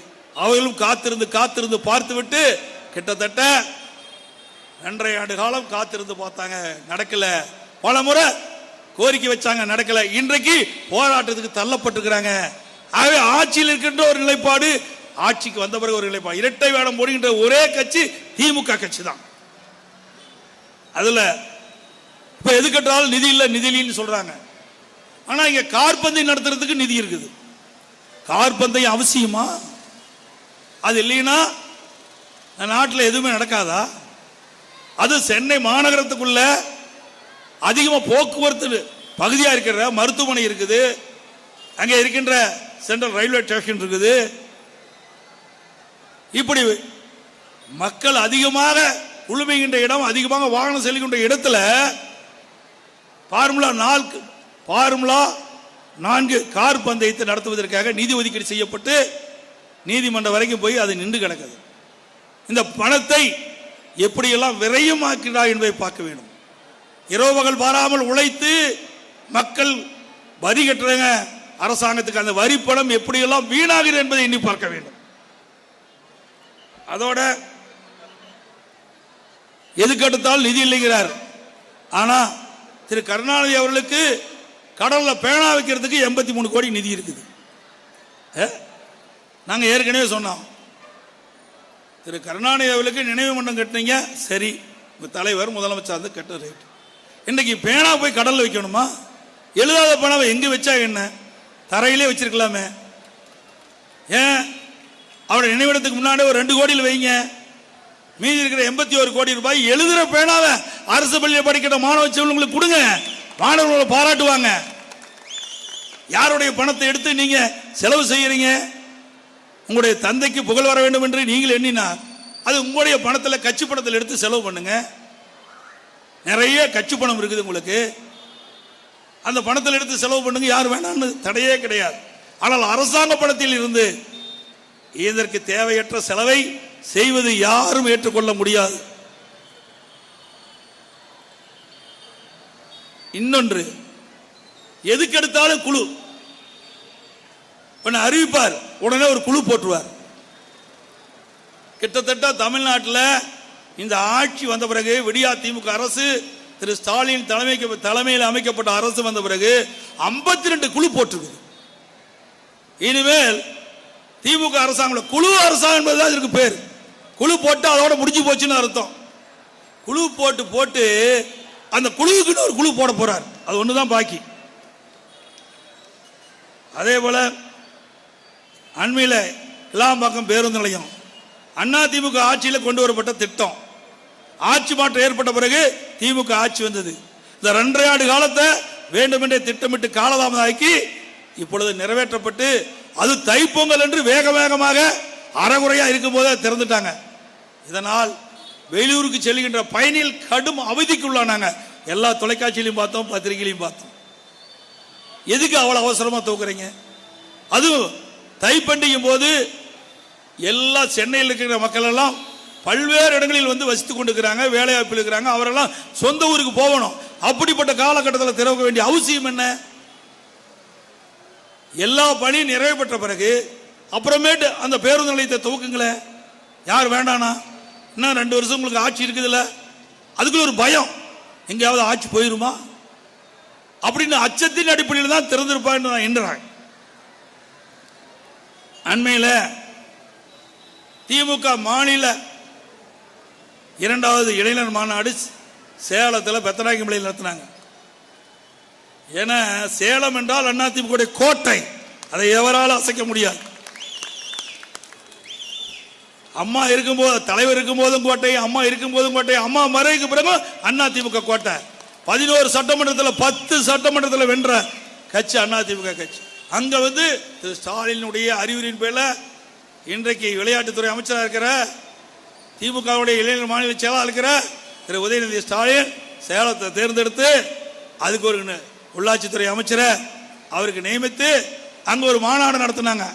அவர்களும் காத்திருந்து காத்திருந்து பார்த்துவிட்டு கிட்டத்தட்ட 2.5 ஆண்டு காலம் காத்திருந்து பார்த்தாங்க, நடக்கல. பல முறை கோரிக்கை வச்சாங்க, நடக்கல. இன்றைக்கு போராட்டத்துக்கு தள்ளப்பட்டிருக்கிறாங்க. ஆகவே ஆட்சியில் இருக்கின்ற ஒரு நிலைப்பாடு, ஆட்சிக்கு வந்த பிறகு ஒரு நிலைப்பாடு. இரட்டை வேடம் போடுகின்ற ஒரே கட்சி திமுக கட்சி தான். அதுல இப்ப எது கேட்டாலும் நிதி இல்ல நிதி இல்லைன்னு சொல்றாங்க. ஆனா இங்க காற்பந்தயம் நடத்துறதுக்கு நிதி இருக்குது. காற்பந்தயம் அவசியமா? அது இல்லைன்னா நாட்டில் எதுவுமே நடக்காதா? அது சென்னை மாநகரத்துக்குள்ள அதிகமா போக்குவரத்து பகுதியா இருக்கிற மருத்துவமனை இருக்குது, அங்க இருக்கின்ற சென்ட்ரல் ரயில்வே ஸ்டேஷன் இருக்குது. இப்படி மக்கள் அதிகமாக குழுமைகின்ற இடம், அதிகமாக வாகனம் செல்கின்ற இடத்துல ஃபார்முலா 4 கார் பந்தயத்தை நடத்துவதற்காக நிதி ஒதுக்கீடு செய்யப்பட்டு நீதிமன்றம் வரைக்கும் போய் அது நின்று கிடக்குது. இந்த பணத்தை எப்படியெல்லாம் விரயமாக்கிறார் என்பதை பார்க்க வேண்டும். இரவு பகல் பாராமல் உழைத்து மக்கள் வரி கட்டுறாங்க அரசாங்கத்துக்கு, அந்த வரி பணம் எப்படியெல்லாம் வீணாகிறது என்பதை எண்ணி பார்க்க வேண்டும். அதோட எதுக்கு எடுத்தாலும் நிதி இல்லைங்கிறார். ஆனா திரு கருணாநிதி அவர்களுக்கு கடல்ல பேனா வைக்கிறதுக்கு 83 கோடி நிதி இருக்குது. நாங்க ஏற்கனவே சொன்னோம், திரு கருணாநிதி அவர்களுக்கு நினைவு மன்றம் கட்டினீங்க, சரி, உங்க தலைவர் முதலமைச்சர் வந்து கட்ட ரைட். இன்னைக்கு பேனா போய் கடல்ல வைக்கணுமா? எழுதாத பேனாவை எங்க வச்சா என்ன, தரையிலே வச்சிருக்கலாமே. ஏன் அவருடைய நினைவிடத்துக்கு முன்னாடி ஒரு 2 கோடியில் வைங்க. மீதி இருக்கிற 81 கோடி ரூபாய் எழுதுற பேனாவை அரசு பள்ளியில் படிக்கிற மாணவ செல்வங்களுக்கு கொடுங்க, மாணவர்களை பாராட்டுவாங்க. யாருடைய பணத்தை எடுத்து நீங்க செலவு செய்யறீங்க? உங்களுடைய தந்தைக்கு புகழ் வர வேண்டும் என்று நீங்கள் எண்ணினார், அது உங்களுடைய பணத்தில் கட்சி பணத்தில் எடுத்து செலவு பண்ணுங்க. நிறைய கட்சி பணம் இருக்குது உங்களுக்கு, அந்த பணத்தில் எடுத்து செலவு பண்ணுங்க, யார் வேணாம்னு தடையே கிடையாது. ஆனால் அரசாங்க பணத்தில் இருந்து இதற்கு தேவையற்ற செலவை செய்வது யாரும் ஏற்றுக்கொள்ள முடியாது. இன்னொன்று, எதுக்கு எடுத்தாலும் குழு அறிவிப்பார், உடனே ஒரு குழு போட்டுருவார். கிட்டத்தட்ட தமிழ்நாட்டில் இந்த ஆட்சி வந்த பிறகு, விடியா திமுக அரசு, திரு ஸ்டாலின் தலைமையில் அமைக்கப்பட்ட அரசு வந்த பிறகு 52 குழு போட்டிருக்கு. இனிமேல் திமுக அரசாங்கம் குழு அரசாங்கம் என்பதுதான் இதற்கு பேர். குழு போட்டு அதோட முடிஞ்சு போச்சுன்னு அர்த்தம். குழு போட்டு அந்த குழுவுக்குன்னு ஒரு குழு போட போறார், அது ஒண்ணுதான் பாக்கி. அதே போல அண்மையில் கிளாம்பாக்கம் பேருந்து நிலையம் அண்ணா திமுக ஆட்சியில் கொண்டு வரப்பட்ட திட்டம், ஆட்சி மாற்றம் ஏற்பட்ட பிறகு திமுக ஆட்சி வந்தது. இந்த 2.5 ஆண்டு காலத்தை வேண்டுமென்றே திட்டமிட்டு காலதாமதம் ஆக்கி இப்பொழுது நிறைவேற்றப்பட்டு, அது தைப்பொங்கல் என்று வேக வேகமாக அறகுறையா இருக்கும் போதே திறந்துட்டாங்க. இதனால் வெளியூருக்கு செல்கின்ற பயணிகள் கடும் அவதிக்குள்ளானாங்க. எல்லா தொலைக்காட்சியிலையும் பார்த்தோம், பத்திரிகையிலையும் பார்த்தோம். எதுக்கு அவ்வளவு அவசரமா தூக்குறீங்க? அதுவும் தைப்பண்டிக்கும் போது எல்லா சென்னையில் இருக்கிற மக்கள் எல்லாம் பல்வேறு இடங்களில் வந்து வசித்துக் கொண்டிருக்கிறாங்க, வேலை வாய்ப்பில் இருக்கிறாங்க. அவரெல்லாம் சொந்த ஊருக்கு போகணும். அப்படிப்பட்ட காலகட்டத்தில் திறக்க வேண்டிய அவசியம் என்ன? எல்லா பணியும் நிறைவு பெற்ற பிறகு அப்புறமேட்டு அந்த பேருந்து நிலையத்தை துவக்குங்களேன். யார் வேண்டானா? இன்னும் 2 வருஷம் உங்களுக்கு ஆட்சி இருக்குதுல்ல, அதுக்குள்ள ஒரு பயம், எங்கேயாவது ஆட்சி போயிருமா அப்படின்னு அச்சத்தின் அடிப்படையில் தான் திறந்திருப்பான்னு நான் எண்ணுறேன். அண்மையில் திமுக மாநில 2வது இளைஞர் மாநாடு சேலத்தில் பெத்தநாயக்கம்பள்ளியில் நடத்தினாங்க. ஏன்னா சேலம் என்றால் அதிமுக கோட்டை, அதை எவரால் அசைக்க முடியாது. அம்மா இருக்கும்போது தலைவர் இருக்கும்போதும் கோட்டை, அம்மா இருக்கும்போதும் கோட்டை, அம்மா மறைவுக்கு பிறகு அண்ணா திமுக கோட்டை. 11 சட்டமன்றத்தில் 10 சட்டமன்றத்தில் வென்ற கட்சி அண்ணா திமுக கட்சி. அங்க திரு ஸ்டாலினுடைய அறிவுரின் பேரில் இன்றைக்கு விளையாட்டுத்துறை அமைச்சராக இருக்கிற திமுகவுடைய இளைஞர் மாநில செயலாளர் இருக்கிற திரு உதயநிதி ஸ்டாலின் சேலத்தை தேர்ந்தெடுத்து அதுக்கு ஒரு உள்ளாட்சித்துறை அமைச்சரை அவருக்கு நியமித்து அங்க ஒரு மாநாடு நடத்தினாங்க.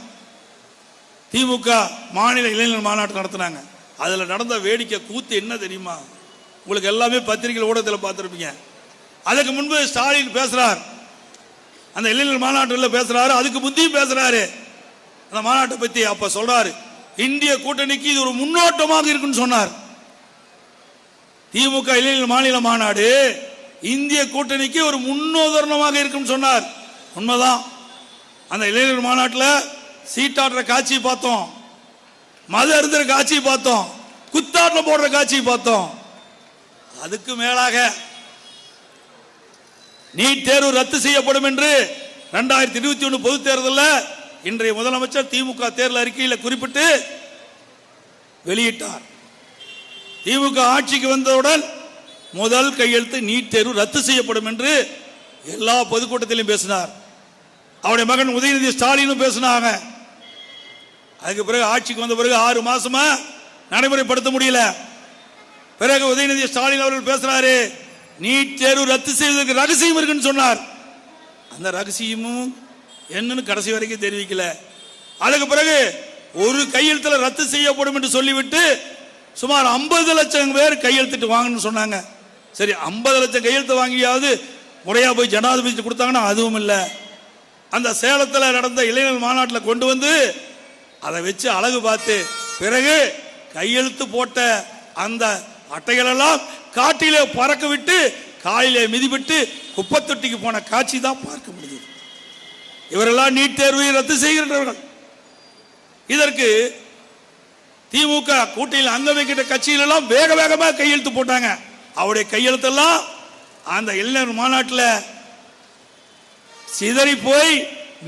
திமுக மாநில இளைஞர் மாநாடு நடத்தினாங்க. அதுல நடந்த வேடிக்கை கூத்து என்ன தெரியுமா? உங்களுக்கு எல்லாமே பத்திரிகை ஊடகத்தில் பார்த்திருப்பீங்க. அதுக்கு முன்பு ஸ்டாலின் பேசுறார், அந்த இளைஞர் மாநாட்டில் பேசுறாரு, அதுக்கு முந்தியும் பேசுறாரு அந்த மாநாட்டை பத்தி. அப்ப சொல்றாரு, இந்திய கூட்டணிக்கு இது ஒரு முன்னோட்டமாக இருக்குன்னு சொன்னார். திமுக இளைஞர் மாநில மாநாடு இந்திய கூட்டணிக்கு ஒரு முன்னுதாரணமாக இருக்குன்னு சொன்னார். உண்மைதான். அந்த இளைஞர் மாநாட்டில் சீட்டாடுற காட்சியை பார்த்தோம், மது அருந்துற காட்சியை பார்த்தோம், குத்தாட்டம் போடுற காட்சியை பார்த்தோம். அதுக்கு மேலாக நீட் தேர்வு ரத்து செய்யப்படும் என்று 2021 பொதுத் தேர்தலில் இன்றைய முதலமைச்சர் திமுக தேர்தல் அறிக்கையில் குறிப்பிட்டு வெளியிட்டார். திமுக ஆட்சிக்கு வந்தவுடன் முதல் கையெழுத்து நீட் தேர்வு ரத்து செய்யப்படும் என்று எல்லா பொதுக்கூட்டத்திலும் பேசினார். அவருடைய மகன் உதயநிதி ஸ்டாலினும் பேசினாங்க. அதுக்கு பிறகு ஆட்சிக்கு வந்த பிறகு 6 மாசமா நடைமுறைப்படுத்த முடியல. பிறகு உதயநிதி ஸ்டாலின் அவர்கள் பேசுறாரு, நீட் தேர்வு ரத்து செய்வதற்கு ரகசியம் இருக்குன்னு சொன்னார். அந்த ரகசியமும் என்னன்னு கடைசி வரைக்கும் தெரிவிக்கல. அதுக்கு பிறகு ஒரு கையெழுத்துல ரத்து செய்யப்படும் என்று சொல்லிவிட்டு சுமார் 50 லட்சம் பேர் கையெழுத்திட்டு வாங்கன்னு சொன்னாங்க. சரி, 50 லட்சம் கையெழுத்து வாங்கியாவது முறையா போய் ஜனாதிபதி கொடுத்தாங்கன்னா அதுவும் இல்லை. அந்த சேலத்தில் நடந்த இளைஞர் மாநாட்டில் கொண்டு வந்து அதை வச்சு அழகு பார்த்து பிறகு கையெழுத்து போட்ட அந்த அட்டைகள் எல்லாம் காட்டிலே பறக்க விட்டு காலிலே மிதிவிட்டு குப்பை தொட்டிக்கு போன காட்சி தான் பார்க்க முடியுது. இவரெல்லாம் நீட் தேர்வை ரத்து செய்கின்றவர்கள். இதற்கு திமுக கூட்டணியில் அங்க வைக்கிற கட்சிகள் எல்லாம் வேக வேகமாக கையெழுத்து போட்டாங்க. அவருடைய கையெழுத்தெல்லாம் அந்த இளைஞர் மாநாட்டில் சிதறி போய்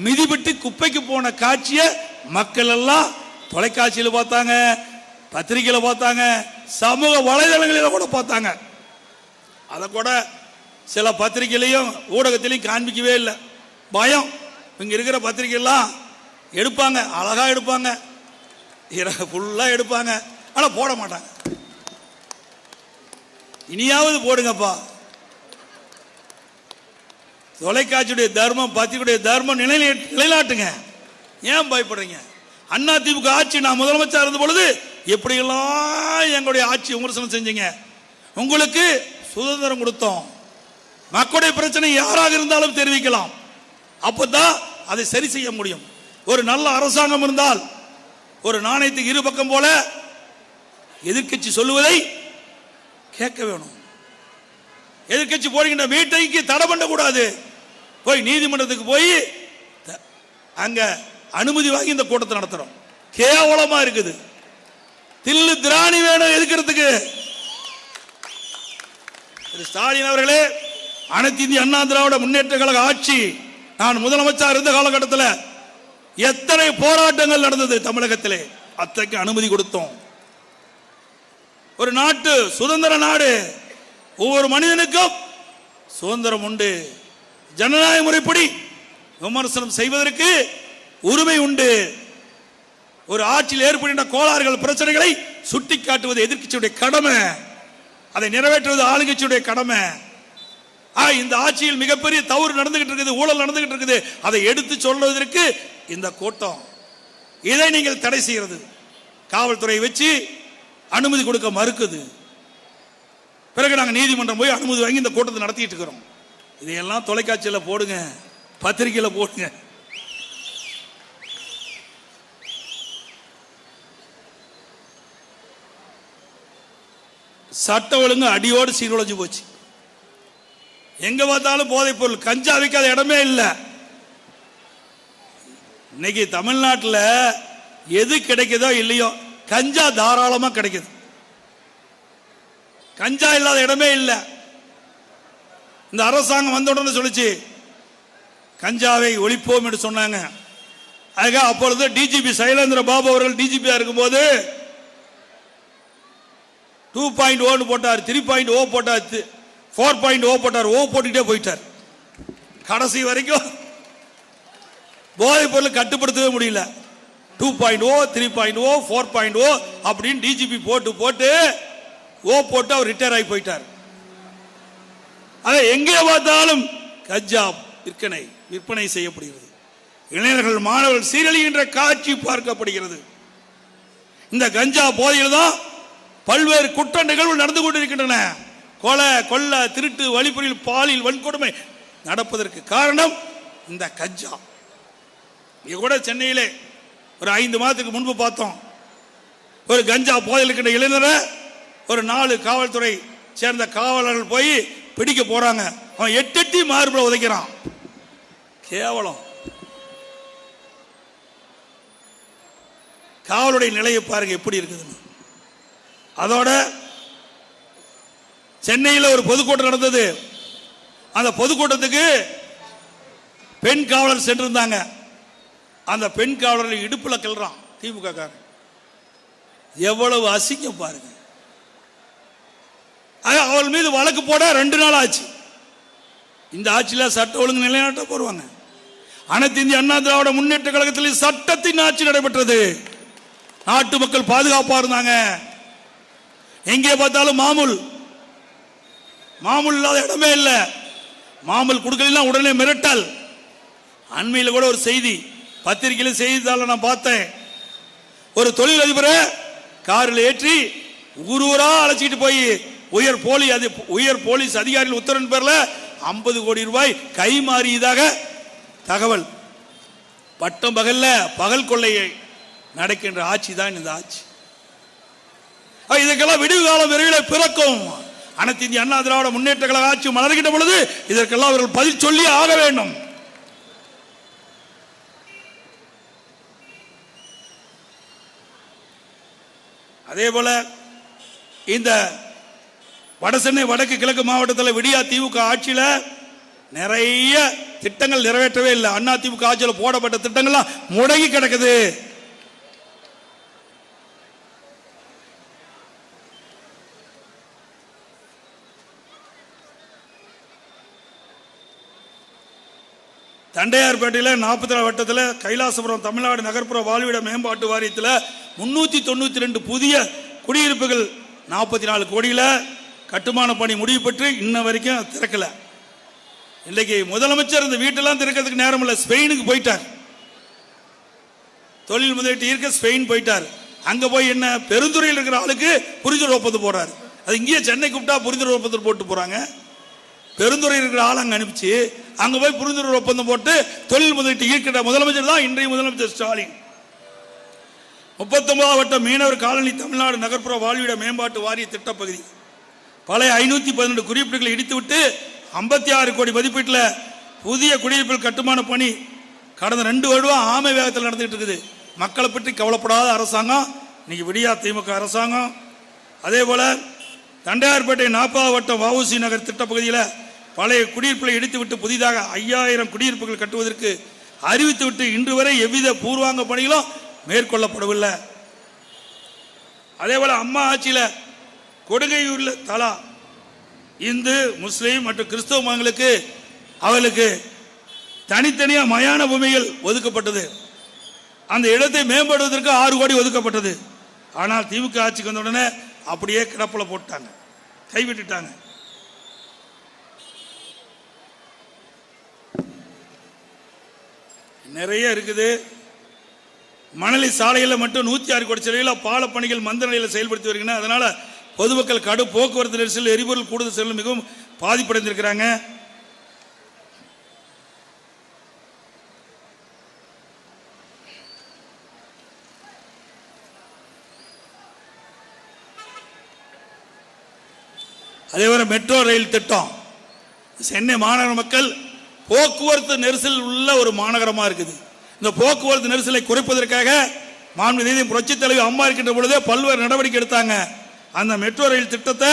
மிதிவிட்டு குப்பைக்கு போன காட்சியை மக்கள் எல்லாம் தொலைக்காட்சியில் பார்த்தாங்க, பத்திரிகையில் பார்த்தாங்க, சமூக வலைதளங்களில் கூட பார்த்தாங்க. அதை கூட சில பத்திரிகையிலையும் ஊடகத்திலையும் காண்பிக்கவே இல்லை. பயம். இங்க இருக்கிற பத்திரிகைலாம் எடுப்பாங்க, அழகா எடுப்பாங்க, ஃபுல்லா எடுப்பாங்க, ஆனா போட மாட்டாங்க. இனியாவது போடுங்கப்பா. தொலைக்காட்சியுடைய தர்மம், பத்திரிகையுடைய தர்மம் நிலைநாட்டுங்க. ஏன் பயப்படுறீங்க? அண்ணா திமுக ஆட்சி நான் முதலமைச்சர் இருந்த பொழுது எப்படியெல்லாம் எங்களுடைய ஆட்சி விமர்சனம் செஞ்சீங்க. உங்களுக்கு சுதந்திரம் கொடுத்தோம். மக்களுடைய பிரச்சனை யாராக இருந்தாலும் தெரிவிக்கலாம். அப்பதான் அதை சரி செய்ய முடியும். ஒரு நல்ல அரசாங்கம் இருந்தால் ஒரு நாணயத்துக்கு இரு பக்கம் போல எதிர்க்கட்சி சொல்லுவதை கேட்க வேணும். எதிர்க்கட்சி போடுகின்ற மீட்டிங்க்கு தடை பண்ணக்கூடாது. போய் நீதிமன்றத்துக்கு போய் அங்க அனுமதி வாங்கி இந்த கூட்டத்தை நடத்துறோம். கேவலமா இருக்குது. தில்லு திராணி வேணும் எதுக்கிறதுக்கு. ஸ்டாலின் அவர்களே, அனைத்து இந்திய அண்ணா திராவிட முன்னேற்ற கழக ஆட்சி நான் முதலமைச்சர் இருந்த காலகட்டத்தில் எத்தனை போராட்டங்கள் நடந்தது தமிழகத்திலே. அத்தகைய அனுமதி கொடுத்தோம். ஒரு நாட்டு சுதந்திர நாடு, ஒவ்வொரு மனிதனுக்கும் சுதந்திரம் உண்டு. ஜனநாயக முறைப்படி விமர்சனம் செய்வதற்கு உரிமை உண்டு. ஒரு ஆட்சியில் ஏற்படுகின்ற கோளாறுகள், பிரச்சனைகளை சுட்டிக்காட்டுவது எதிர்க்கட்சியுடைய கடமை. அதை நிறைவேற்றுவது ஆளுங்கட்சியுடைய கடமை. இந்த ஆட்சியில் மிகப்பெரிய தவறு நடந்துகிட்டு இருக்குது, ஊழல் நடந்துகிட்டு இருக்குது, அதை எடுத்து சொல்வதற்கு இந்த கூட்டம். இதை நீங்கள் தடை செய்கிறது. காவல்துறை வச்சு அனுமதி கொடுக்க மறுக்குது. பிறகு நாங்கள் நீதிமன்றம் போய் அனுமதி வாங்கி இந்த கூட்டத்தை நடத்திட்டு இருக்கிறோம். இதையெல்லாம் தொலைக்காட்சியில் போடுங்க, பத்திரிகையில் போடுங்க. சட்ட ஒழுங்கு அடியோடு சீர்குலைஞ்சு போச்சு. எங்க பார்த்தாலும் போதைப் பொருள், கஞ்சா வைக்காத இடமே இல்லை. இன்னைக்கு தமிழ்நாட்டில் எது கிடைக்குதோ இல்லையோ கஞ்சா தாராளமா கிடைக்குது. கஞ்சா இல்லாத இடமே இல்லை. இந்த அரசாங்கம் வந்த உடனே சொல்லிச்சு கஞ்சாவை ஒழிப்போம் என்று சொன்னாங்க. அப்பொழுது டிஜிபி சைலேந்திர பாபு அவர்கள் டிஜிபியா இருக்கும்போது 2.0 போட்டார், 3.0 போட்டார், 4.0 போட்டார், ஓ போட்டுக்கிட்டே போயிட்டார். கடைசி வரைக்கும் போதைப் பொருள் கட்டுப்படுத்தவே முடியல. 2.0, 3.0, 4.0 அப்படின்னு டிஜிபி போட்டு ஓ போட்டு அவர் ரிட்டையர் ஆகி போயிட்டார். எங்கே பார்த்தாலும் கஞ்சா விற்பனை செய்யப்படுகிறது. இளைஞர்கள் மாணவர்கள் சீரழிகின்ற காட்சி பார்க்கப்படுகிறது. இந்த கஞ்சா போதையில் தான் பல்வேறு குற்ற நிகழ்வுகள் நடந்து கொண்டிருக்கின்றன. கொலை, கொள்ள, திருட்டு, வழிப்பறியில், பாலியல் வன்கொடுமை நடப்பதற்கு காரணம் இந்த கஞ்சா. இங்க கூட சென்னையிலே ஒரு 5 மாதத்துக்கு முன்பு பார்த்தோம். ஒரு கஞ்சா போதையில் இருக்கின்ற இளைஞரை ஒரு 4 காவல்துறை சேர்ந்த காவலர்கள் போய் பிடிக்க போறாங்க. அவன் 8 மார்புல உதைக்கிறான். கேவலம். காவலுடைய நிலையை பாருங்க எப்படி இருக்குது. அதோட சென்னையில் ஒரு பொதுக்கூட்டம் நடந்தது. அந்த பொதுக்கூட்டத்துக்கு பெண் காவலர் சென்றிருந்தாங்க. அந்த பெண் காவலர் இடுப்புல கிள்றான் திமுக காரன். எவ்வளவு அசிங்கம் பாருங்க. அவள் மீது வழக்கு போட 2 நாள் ஆச்சு. இந்த ஆட்சியில் சட்ட ஒழுங்கு நிலைநாட்ட போடுவாங்க. அனைத்து இந்திய அண்ணா திராவிட முன்னேற்ற கழகத்தில் சட்டத்தின் ஆட்சி நடைபெற்றது. நாட்டு மக்கள் பாதுகாப்பா இருந்தாங்க. எங்கே பார்த்தாலும் மாமூல் இல்லாத இடமே இல்லை. மாமூல் கொடுக்கலாம் உடனே மிரட்டல். அண்மையில் கூட ஒரு செய்தி பத்திரிகையில் செய்தித்தாள நான் பார்த்தேன். ஒரு தொழிலதிபரை காரில் ஏற்றி ஊரூரா அழைச்சிட்டு போய் உயர் போலீஸ் அதிகாரிகள் உத்தரவின் பேர்ல 50 கோடி ரூபாய் கை மாறியதாக தகவல். பட்டம் பகல் கொள்ளையை நடக்கின்ற ஆட்சி தான் இந்த ஆட்சி. இதற்கெல்லாம் விடுவு காலம் விரைவில் பிறக்கும். அனைத்து இந்திய அண்ணா திராவிட முன்னேற்ற கழக ஆட்சி மலர்கின்ற பொழுது இதற்கெல்லாம் அவர்கள் பதில் சொல்லி ஆக வேண்டும். அதே போல இந்த வடசென்னை வடக்கு கிழக்கு மாவட்டத்தில் விடியா திமுக ஆட்சியில் நிறைய திட்டங்கள் நிறைவேற்றவே இல்லை. அண்ணா திமுக ஆட்சியில் போடப்பட்ட திட்டங்கள்லாம் முடங்கி கிடக்குது. தண்டையார்பேட்டையில் 44 வட்டத்தில் கைலாசபுரம் தமிழ்நாடு நகர்ப்புற வாழ்விட மேம்பாட்டு வாரியத்தில் 392 புதிய குடியிருப்புகள் 44 கோடியில் கட்டுமான பணி முடிவு பெற்று இன்ன வரைக்கும் திறக்கல. இன்றைக்கு முதலமைச்சர் இந்த வீட்டெல்லாம் திறக்கிறதுக்கு நேரம் இல்லை. ஸ்பெயினுக்கு போயிட்டார். தொழில் முதலீட்டு ஈர்க்க ஸ்பெயின் போயிட்டார். அங்க போய் என்ன பெருந்துறையில் இருக்கிற ஆளுக்கு புரிந்துணர்வு ஒப்பந்தம் போறாரு. அது இங்கேயே சென்னை கூப்பிட்டா புரிந்துணர்வு ஒப்பந்தம் போட்டு போறாங்க. பெருந்துறை இருக்கிற ஆள் அங்க அனுப்பிச்சு அங்க போய் புரிந்துணர்வு ஒப்பந்தம் போட்டு தொழில் முதலீட்டு ஈர்க்கின்ற முதலமைச்சர் தான் இன்றைய முதலமைச்சர் ஸ்டாலின். 39 வட்ட மீனவர் காலனி தமிழ்நாடு நகர்ப்புற வாழ்விட மேம்பாட்டு வாரிய திட்டப்பகுதி பழைய 512 குடியிருப்புகளை இடித்துவிட்டு 56 கோடி மதிப்பீட்டில் புதிய குடியிருப்புகள் கட்டுமான பணி கடந்த 2 வருடம் ஆமை வேகத்தில் நடந்துட்டு இருக்குது. மக்களை பற்றி கவலைப்படாத அரசாங்கம் இன்னைக்கு விடியா திமுக அரசாங்கம். அதே போல தண்டையார்பேட்டை 40 வட்டம் வஉசி நகர் திட்டப்பகுதியில் பழைய குடியிருப்புகளை இடித்துவிட்டு புதிதாக 5000 குடியிருப்புகள் கட்டுவதற்கு அறிவித்துவிட்டு இன்று வரை எவ்வித பூர்வாங்க பணிகளும் மேற்கொள்ளப்படவில்லை. அதே போல அம்மா ஆட்சியில் கொடுங்கையூரில் தலா இந்து முஸ்லீம் மற்றும் கிறிஸ்தவ மதங்களுக்கு அவர்களுக்கு தனித்தனியாக மயான பூமிகள் ஒதுக்கப்பட்டது. அந்த இடத்தை மேம்படுவதற்கு 6 கோடி ஒதுக்கப்பட்டது. ஆனால் திமுக ஆட்சிக்கு வந்த உடனே அப்படியே கிடப்பில் போட்டாங்க, கைவிட்டுட்டாங்க. நிறைய இருக்குது. மணலி சாலையில் மட்டும் 106 கோடி செலவில் பால பணிகள் மந்த நிலையில் செயல்படுத்தி வருகின்றன. அதனால பொதுமக்கள் கடும் போக்குவரத்து நெரிசல், எரிபொருள் கூடுதல் செலவு மிகவும் பாதிப்படைந்திருக்கிறாங்க. அதேபோல மெட்ரோ ரயில் திட்டம் சென்னை மாநகர மக்கள் போக்குவரத்து நெரிசல் உள்ள ஒரு மாநகரமாக இருக்குது. இந்த போக்குவரத்து நெரிசலை குறைப்பதற்காக மாண்புமிகு புரட்சித் தலைவர் அம்மா இருக்கின்ற பொழுதே பல்வேறு நடவடிக்கை எடுத்தாங்க. அந்த மெட்ரோ ரயில் திட்டத்தை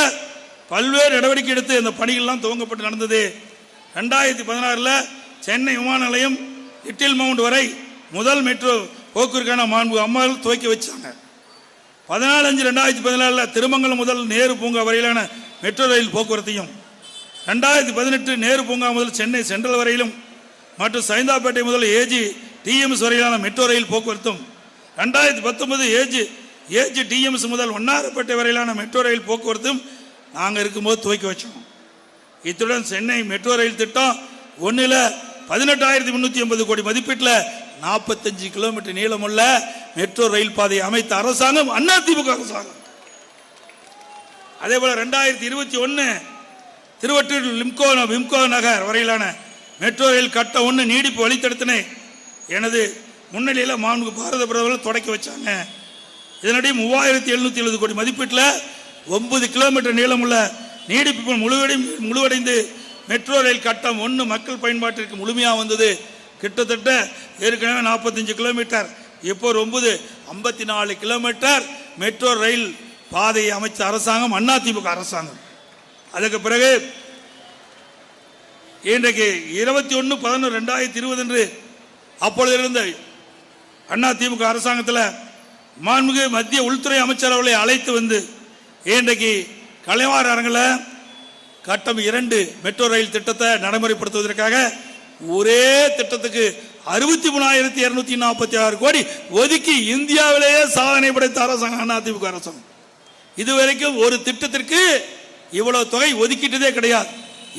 பல்வேறு நடவடிக்கை எடுத்து அந்த பணிகள்லாம் துவங்கப்பட்டு நடந்தது. 2016 சென்னை விமான நிலையம் லிட்டில் மவுண்ட் வரை முதல் மெட்ரோ போக்குவரத்துக்கான மாண்பு அம்மாவில் துவக்கி வச்சாங்க. 14/5/2014 திருமங்கலம் முதல் நேரு பூங்கா வரையிலான மெட்ரோ ரயில் போக்குவரத்தையும் 2018 நேரு பூங்கா முதல் சென்னை சென்ட்ரல் வரையிலும் மற்றும் சைதாப்பேட்டை முதல் ஏஜி டிஎம்எஸ் வரையிலான மெட்ரோ ரயில் போக்குவரத்தும் 2019 ஏஜி டிஎம்எஸ் முதல் வண்ணாரப்பேட்டை வரையிலான மெட்ரோ ரயில் போக்குவரத்தும் நாங்கள் இருக்கும்போது துவக்கி வச்சோம். இத்துடன் சென்னை மெட்ரோ ரயில் திட்டம் 1 18,380 கோடி மதிப்பீட்டில் 45 கிலோமீட்டர் நீளமுள்ள மெட்ரோ ரயில் பாதையை அமைத்த அரசாங்கம் அதிமுக அரசாங்கம். அதே போல 2021 திருவட்டூர் விம்கோ நகர் வரையிலான மெட்ரோ ரயில் கட்ட 1 நீடிப்பு வழித்தடத்தினை எனது முன்னிலையில் மாண்பு பாரத பிரதமர் தொடக்கி வச்சாங்க. இதனிடையே 3,770 கோடி மதிப்பீட்டில் 9 கிலோமீட்டர் நீளமுள்ள நீடிப்பு முழுவடைந்து மெட்ரோ ரயில் கட்டம் 1 மக்கள் பயன்பாட்டிற்கு முழுமையாக வந்தது. கிட்டத்தட்ட ஏற்கனவே 45 கிலோமீட்டர், இப்போ 54 கிலோமீட்டர் மெட்ரோ ரயில் பாதையை அமைச்ச அரசாங்கம் அதிமுக அரசாங்கம். அதுக்கு பிறகு இன்றைக்கு 21/11/2020 அன்று அப்பொழுது இருந்த அதிமுக அரசாங்கத்தில் மாண்புமிகு மத்திய உள்துறை அமைச்சர் அவர்களை அழைத்து வந்து இன்றைக்கு கலைவார் அரங்கில் கட்டம் 2 மெட்ரோ ரயில் திட்டத்தை நடைமுறைப்படுத்துவதற்காக ஒரே திட்டத்துக்கு 63,246 கோடி ஒதுக்கி இந்தியாவிலேயே சாதனை படைத்த அரசாங்கம் அதிமுக அரசாங்கம். இதுவரைக்கும் ஒரு திட்டத்திற்கு இவ்வளவு தொகை ஒதுக்கிட்டதே கிடையாது.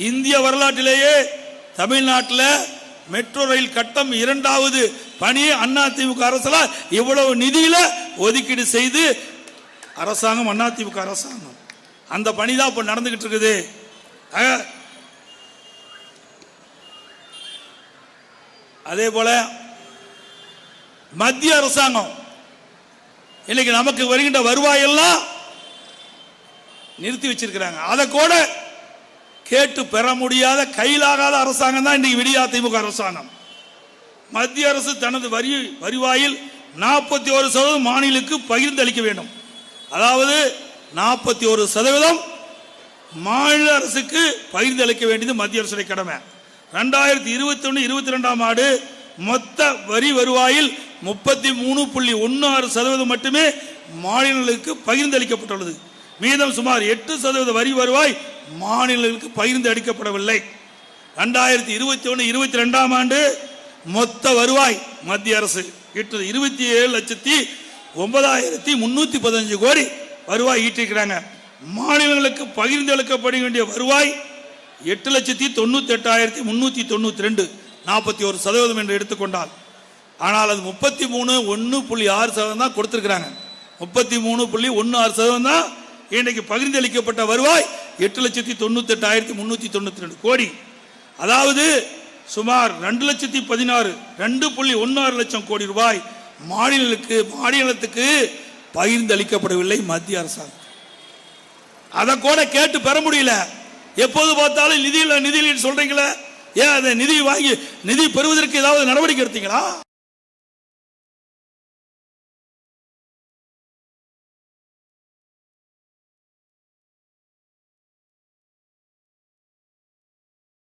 இந்திய வரலாற்றிலேயே தமிழ்நாட்டில் மெட்ரோ ரயில் கட்டம் 2வது பணி அதிமுக அரசுல இவ்வளவு நிதியில ஒதுக்கீடு செய்து அரசாங்கம் அதிமுக அரசாங்கம். அந்த பணி தான் இப்ப நடந்துகிட்டு இருக்குது. அதே போல மத்திய அரசாங்கம் இன்னைக்கு நமக்கு வருகின்ற வருவாயெல்லாம் நிறுத்தி வச்சிருக்கிறாங்க. அதை கூட கேட்டு பெற முடியாத கையிலாகாத அரசாங்கம் தான் இன்னைக்கு விடியா திமுக அரசாங்கம். மத்திய அரசு தனது வருவாயில் 41% மாநிலங்களுக்கு பகிர்ந்து அளிக்க வேண்டும். அதாவது 41% மாநில அரசுக்கு பகிர்ந்து அளிக்க வேண்டியது மத்திய அரசுடைய கடமை. 2021-22 ஆண்டு மொத்த வரி வருவாயில் 33.16% மட்டுமே மாநிலங்களுக்கு பகிர்ந்து அளிக்கப்பட்டுள்ளது. மீதம் சுமார் 8% வரி வருவாய் மாநிலங்களுக்கு பகிர்ந்து அளிக்கப்படவில்லை. 2021-22 ஆண்டு மொத்த வருவாய் மத்திய அரசு 27,09,315 கோடி வருவாய் ஈட்டிருக்கிறாங்க. மாநிலங்களுக்கு பகிர்ந்து அளிக்கப்பட வேண்டிய வருவாய் 8,98,392 41% என்று எடுத்துக்கொண்டால், ஆனால் அது 33.1.6% தான் கொடுத்திருக்கிறாங்க. 33.16% தான் இன்றைக்கு பகிர்ந்து அளிக்கப்பட்ட வருவாய் 8,98,392 கோடி. அதாவது சுமார் 2,16,000 2.16 லட்சம் கோடி ரூபாய் மாநிலத்துக்கு பகிர்ந்து அளிக்கப்படவில்லை மத்திய அரசாங்கம். அதை கூட கேட்டு பெற முடியல. எப்போது பார்த்தாலும் நிதியில் சொல்றீங்களே, ஏன் அதை நிதி வாங்கி நிதி பெறுவதற்கு ஏதாவது நடவடிக்கை எடுத்தீங்களா?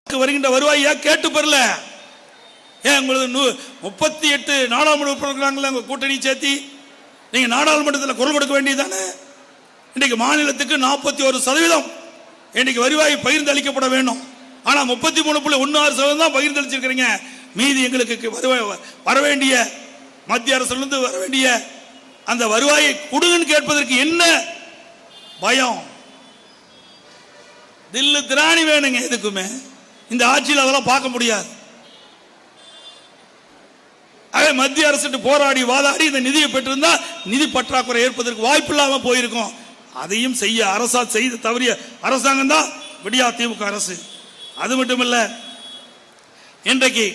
வருகின்ற வருவாயா கேட்டு பெறல. ஏன் உங்களுக்கு 38 நாடாளுமன்ற உறுப்பினர்கள் கூட்டணி சேர்த்தி நீங்க நாடாளுமன்றத்தில் குரல் கொடுக்க வேண்டியதானே? இன்னைக்கு மாநிலத்துக்கு 41% இன்னைக்கு வருவாய் பகிர்ந்து அளிக்கப்பட வேண்டும். ஆனா 33.16% தான் பகிர்ந்து அளிச்சிருக்கிறீங்க. மீதி எங்களுக்கு வர வேண்டிய மத்திய அரசிலிருந்து வர வேண்டிய அந்த வருவாயை கொடுங்கன்னு கேட்பதற்கு என்ன பயம்? தில்லு திராணி வேணுங்க. எதுக்குமே இந்த ஆட்சியில் அதெல்லாம் பார்க்க முடியாது. மத்திய அரசு போராடி வாதாடி இந்த நிதியை பெற்றிருந்தா நிதி பற்றாக்குறை ஏற்பதற்கு வாய்ப்பு இல்லாம போயிருக்கும். அதையும் செய்த தவறிய அரசாங்கம் தான் விடியா திமுக அரசு. அது மட்டுமல்ல, இன்றைக்கு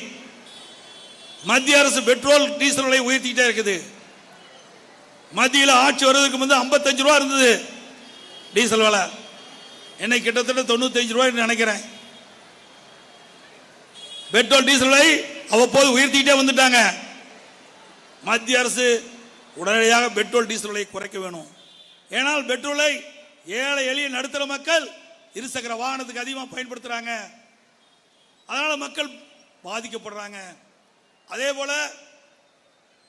மத்திய அரசு பெட்ரோல் டீசல் விலை உயர்த்திக்கிட்டே இருக்குது. மத்தியில் ஆட்சி வருவதற்கு முன்பு 55 ரூபாய் இருந்தது டீசல் விலை. என்னை கிட்டத்தட்ட 95 ரூபாய் நினைக்கிறேன். பெட்ரோல் டீசல் விலை அவ்வப்போது உயர்த்திக்கிட்டே வந்துட்டாங்க. மத்திய அரசு உடனடியாக பெட்ரோல் டீசல் விலை குறைக்க வேணும். ஏனால் பெட்ரோலை ஏழை எளிய நடுத்தர மக்கள் இருசக்கர வாகனத்துக்கு அதிகமாக பயன்படுத்துறாங்க. அதனால மக்கள் பாதிக்கப்படுறாங்க. அதே போல